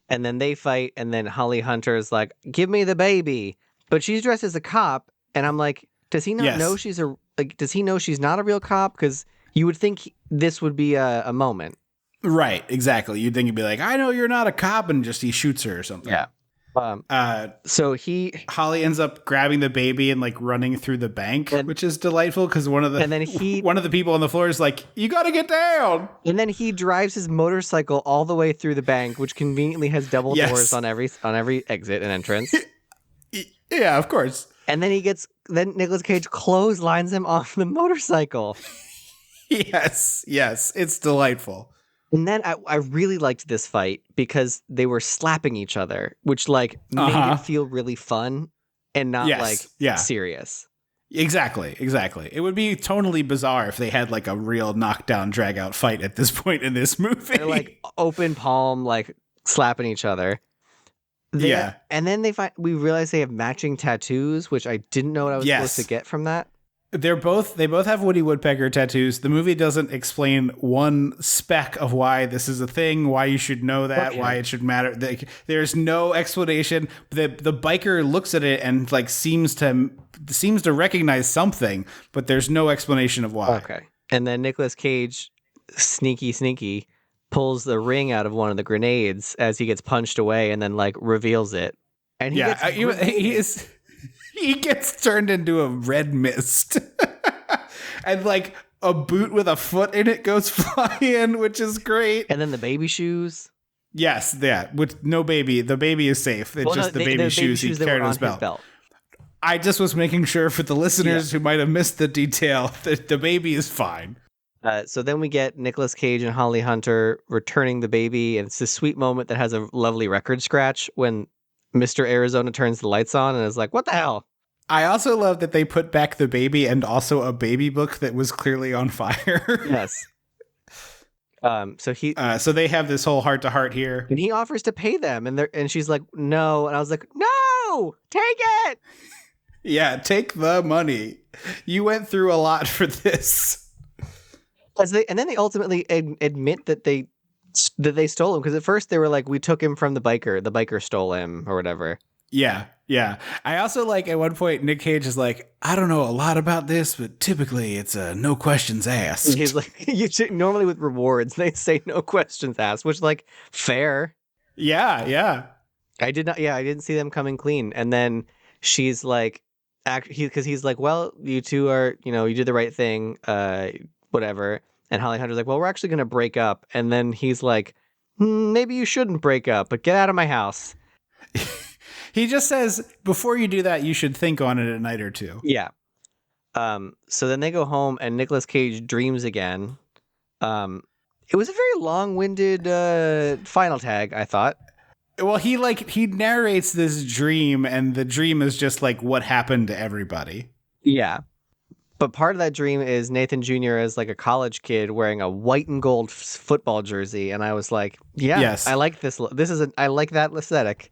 then they fight, and then Holly Hunter is like, "Give me the baby," but she's dressed as a cop, and I'm like, does he not know does he know she's not a real cop? Because you would think this would be a moment. Right, exactly. You'd think he'd be like, I know you're not a cop, and just he shoots her or something. Yeah. So Holly ends up grabbing the baby and like running through the bank, which is delightful because one of the people on the floor is like, you got to get down. And then he drives his motorcycle all the way through the bank, which conveniently has double doors on every exit and entrance. Yeah, of course. And then Nicolas Cage clotheslines him off the motorcycle. Yes, it's delightful. And then I really liked this fight because they were slapping each other, which like made it feel really fun and not serious. Exactly. It would be totally bizarre if they had like a real knockdown, drag out fight at this point in this movie. They're like open palm, like slapping each other. And then we realize they have matching tattoos, which I didn't know what I was supposed to get from that. They both have Woody Woodpecker tattoos. The movie doesn't explain one speck of why this is a thing, why you should know that, why it should matter. There's no explanation. The biker looks at it and like seems to recognize something, but there's no explanation of why. Okay. And then Nicolas Cage, sneaky, pulls the ring out of one of the grenades as he gets punched away and then like reveals it. And he he gets turned into a red mist. And like a boot with a foot in it goes flying, which is great. And then the baby shoes. Yes, that with no baby. The baby is safe. It's just the baby shoes he carried on his belt. I just was making sure for the listeners who might have missed the detail that the baby is fine. So then we get Nicolas Cage and Holly Hunter returning the baby, and it's this sweet moment that has a lovely record scratch when Mr. Arizona turns the lights on and is like, "What the hell?" I also love that they put back the baby and also a baby book that was clearly on fire. Yes. So they have this whole heart to heart here, and he offers to pay them, and she's like, "No," and I was like, "No, take it." Yeah, take the money. You went through a lot for this. And then they ultimately admit that they stole him, because at first they were like, "We took him from the biker stole him," or whatever. Yeah. I also like at one point Nick Cage is like, "I don't know a lot about this, but typically it's no questions asked." And he's like, normally with rewards they say no questions asked, which like fair. Yeah. I didn't see them coming clean. And then she's like, because he's like, "Well, you two are, you did the right thing, whatever." And Holly Hunter's like, "Well, we're actually going to break up." And then he's like, "Maybe you shouldn't break up, but get out of my house." He just says, before you do that, you should think on it a night or two. Yeah. So then they go home and Nicolas Cage dreams again. It was a very long-winded final tag, I thought. Well, he narrates this dream, and the dream is just like what happened to everybody. Yeah. But part of that dream is Nathan Jr. as like a college kid wearing a white and gold football jersey, and I was like, yes. I like this. I like that aesthetic.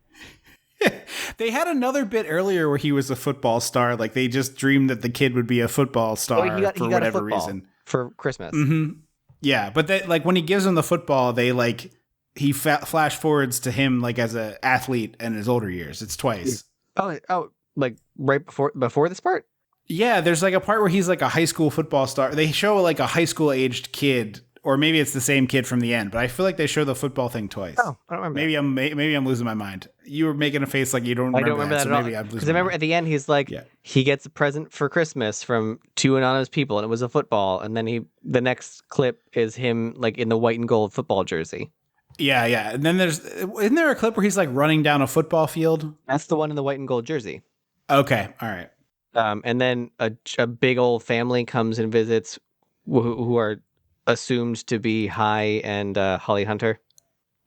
They had another bit earlier where he was a football star. Like they just dreamed that the kid would be a football star for whatever reason for Christmas. Mm-hmm. Yeah, but when he gives him the football, he flash forwards to him like as an athlete in his older years. It's twice. Oh, like right before this part. Yeah, there's like a part where he's like a high school football star. They show like a high school aged kid. Or maybe it's the same kid from the end, but I feel like they show the football thing twice. Oh, I don't remember. Maybe I'm losing my mind. You were making a face like you don't remember. I don't remember that at all. Because I remember at the end he's like, he gets a present for Christmas from two anonymous people, and it was a football. And then the next clip is him like in the white and gold football jersey. Yeah. And then isn't there a clip where he's like running down a football field? That's the one in the white and gold jersey. Okay, all right. And then a big old family comes and visits, who are assumed to be High and Holly Hunter.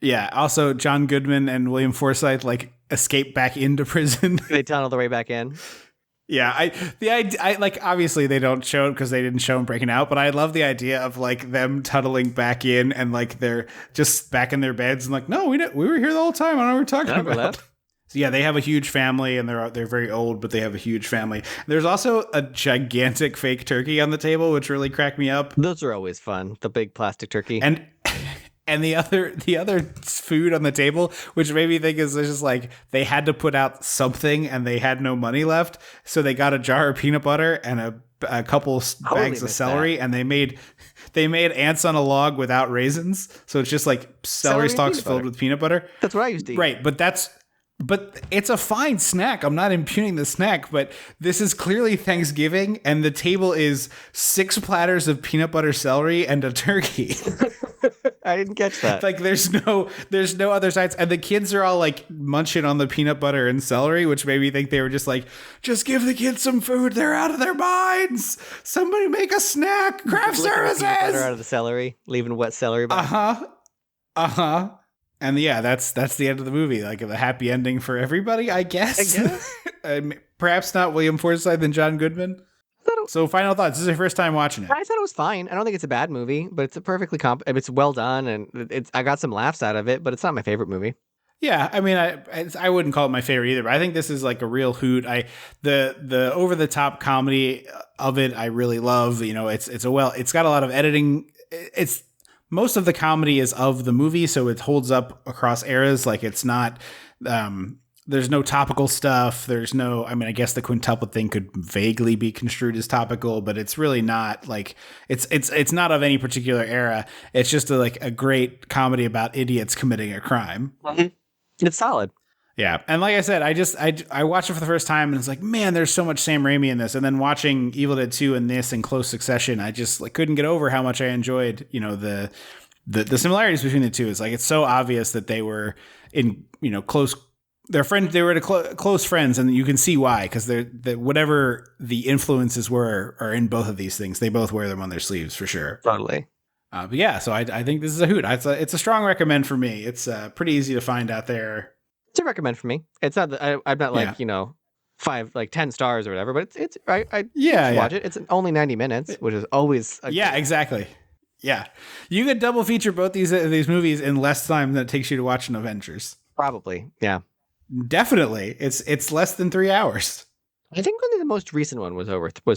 Yeah. Also, John Goodman and William Forsythe like escape back into prison. They tunnel the way back in. Yeah. I like obviously they don't show it because they didn't show him breaking out, but I love the idea of like them tunneling back in and like they're just back in their beds and like, no, we were here the whole time. I don't know what we're talking about. So yeah, they have a huge family and they're very old, but they have a huge family. There's also a gigantic fake turkey on the table, which really cracked me up. Those are always fun. The big plastic turkey. And the other food on the table, which made me think is just like they had to put out something and they had no money left, so they got a jar of peanut butter and a couple bags of celery, and they made ants on a log without raisins. So it's just like celery stalks filled with peanut butter. That's what I used to eat. Right, but it's a fine snack. I'm not impugning the snack, but this is clearly Thanksgiving, and the table is 6 platters of peanut butter celery and a turkey. I didn't catch that. Like there's no other sides, and the kids are all like munching on the peanut butter and celery, which made me think they were just like, just give the kids some food. They're out of their minds. Somebody make a snack. Craft services. Peanut butter out of the celery, leaving wet celery back. And yeah, that's the end of the movie. Like a happy ending for everybody, I guess. Perhaps not William Forsythe and John Goodman. So final thoughts. This is your first time watching it. I thought it was fine. I don't think it's a bad movie, but it's a perfectly it's well done, and I got some laughs out of it, but it's not my favorite movie. Yeah, I mean, I wouldn't call it my favorite either, but I think this is like a real hoot. The over the top comedy of it, I really love. It's got a lot of editing. It's most of the comedy is of the movie, so it holds up across eras. Like it's not. there's no topical stuff. There's no, I mean, I guess the quintuple thing could vaguely be construed as topical, but it's really not like it's not of any particular era. It's just a great comedy about idiots committing a crime. It's solid. Yeah. And like I said, I watched it for the first time and it's like, man, there's so much Sam Raimi in this. And then watching Evil Dead 2 and this in close succession, I just couldn't get over how much I enjoyed, the similarities between the two. It's like, it's so obvious that they were in, close, they're friends, they were close friends, and you can see why, because whatever the influences were are in both of these things. They both wear them on their sleeves for sure. Totally. But yeah, so I think this is a hoot. It's a strong recommend for me. It's pretty easy to find out there. It's a recommend for me. It's not that I'm not 10 stars or whatever, but it's I watch it. It's only 90 minutes, which is always exactly. Yeah, you could double feature both these movies in less time than it takes you to watch an Avengers. Probably, yeah, definitely. It's less than 3 hours. I think only the most recent one was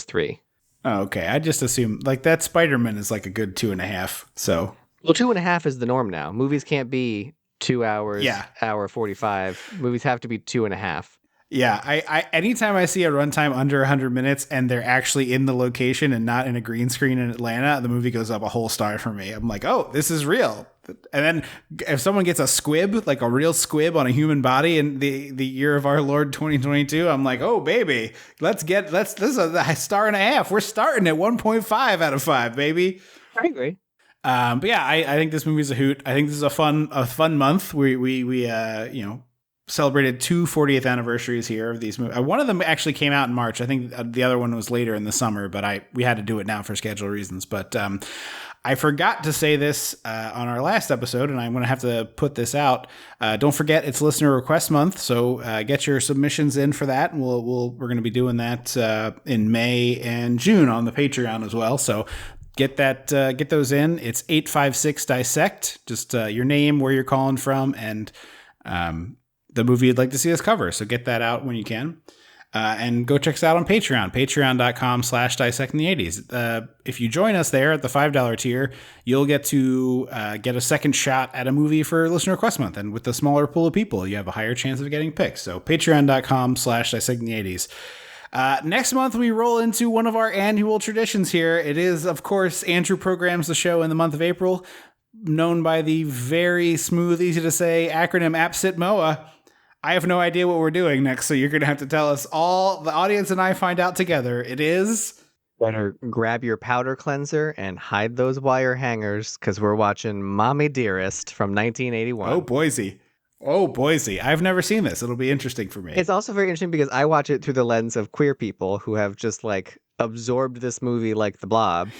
3. Oh, okay. I just assume that Spider-Man is a good 2.5. So 2.5 is the norm now. Movies can't be 2 hours, hour 45. Movies have to be 2.5. Yeah, I anytime I see a runtime under 100 minutes and they're actually in the location and not in a green screen in Atlanta, the movie goes up a whole star for me. I'm like, oh, this is real. And then if someone gets a squib, like a real squib on a human body in the year of our Lord 2022, I'm like, oh baby, this is a 1.5. We're starting at 1.5 out of 5, baby. I agree. But yeah, I think this movie's a hoot. I think this is a fun month. We celebrated 2 40th anniversaries here of these movies. One of them actually came out in March. I think the other one was later in the summer, but we had to do it now for schedule reasons. But I forgot to say this on our last episode, and I'm going to have to put this out. Don't forget, it's listener request month, so get your submissions in for that. And we're going to be doing that in May and June on the Patreon as well. So get those in. It's 856 dissect. Just your name, where you're calling from, and the movie you'd like to see us cover. So get that out when you can. And go check us out on Patreon, patreon.com/dissectingthe80s. If you join us there at the $5 tier, you'll get to get a second shot at a movie for listener request month. And with the smaller pool of people, you have a higher chance of getting picked. So patreon.com/dissectingthe80s. Next month, we roll into one of our annual traditions here. It is, of course, Andrew programs the show in the month of April, known by the very smooth, easy to say acronym APSIT-MOA. I have no idea what we're doing next, so you're going to have to tell us all. The audience and I find out together. It is... Better grab your powder cleanser and hide those wire hangers, because we're watching Mommy Dearest from 1981. Oh, Boise. I've never seen this. It'll be interesting for me. It's also very interesting because I watch it through the lens of queer people who have just absorbed this movie like the Blob.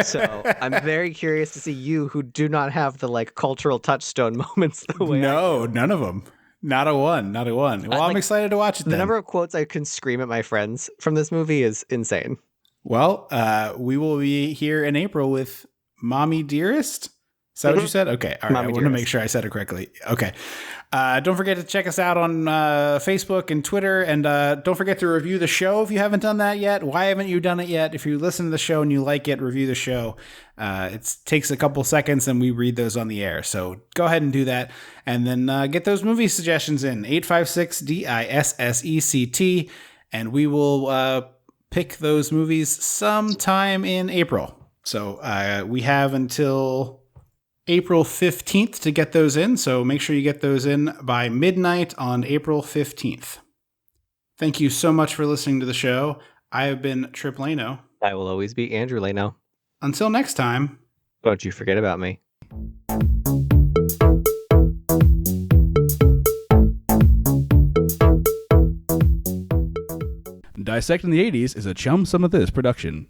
So I'm very curious to see you who do not have the cultural touchstone moments the way No, none of them. Not a one. Well, I'm excited to watch it then. The number of quotes I can scream at my friends from this movie is insane. Well, we will be here in April with Mommy Dearest. Is that what you said? Okay. All right. I want to make sure I said it correctly. Okay. Don't forget to check us out on Facebook and Twitter. And don't forget to review the show if you haven't done that yet. Why haven't you done it yet? If you listen to the show and you like it, review the show. It takes a couple seconds and we read those on the air. So go ahead and do that. And then get those movie suggestions in. 856-DISSECT. And we will pick those movies sometime in April. So we have until April 15th to get those in, so make sure you get those in by midnight on April 15th. Thank you so much for listening to the show. I have been Trip Lano. I will always be Andrew Lano. Until next time. Don't you forget about me. Dissecting the 80s is a Chum Some of This production.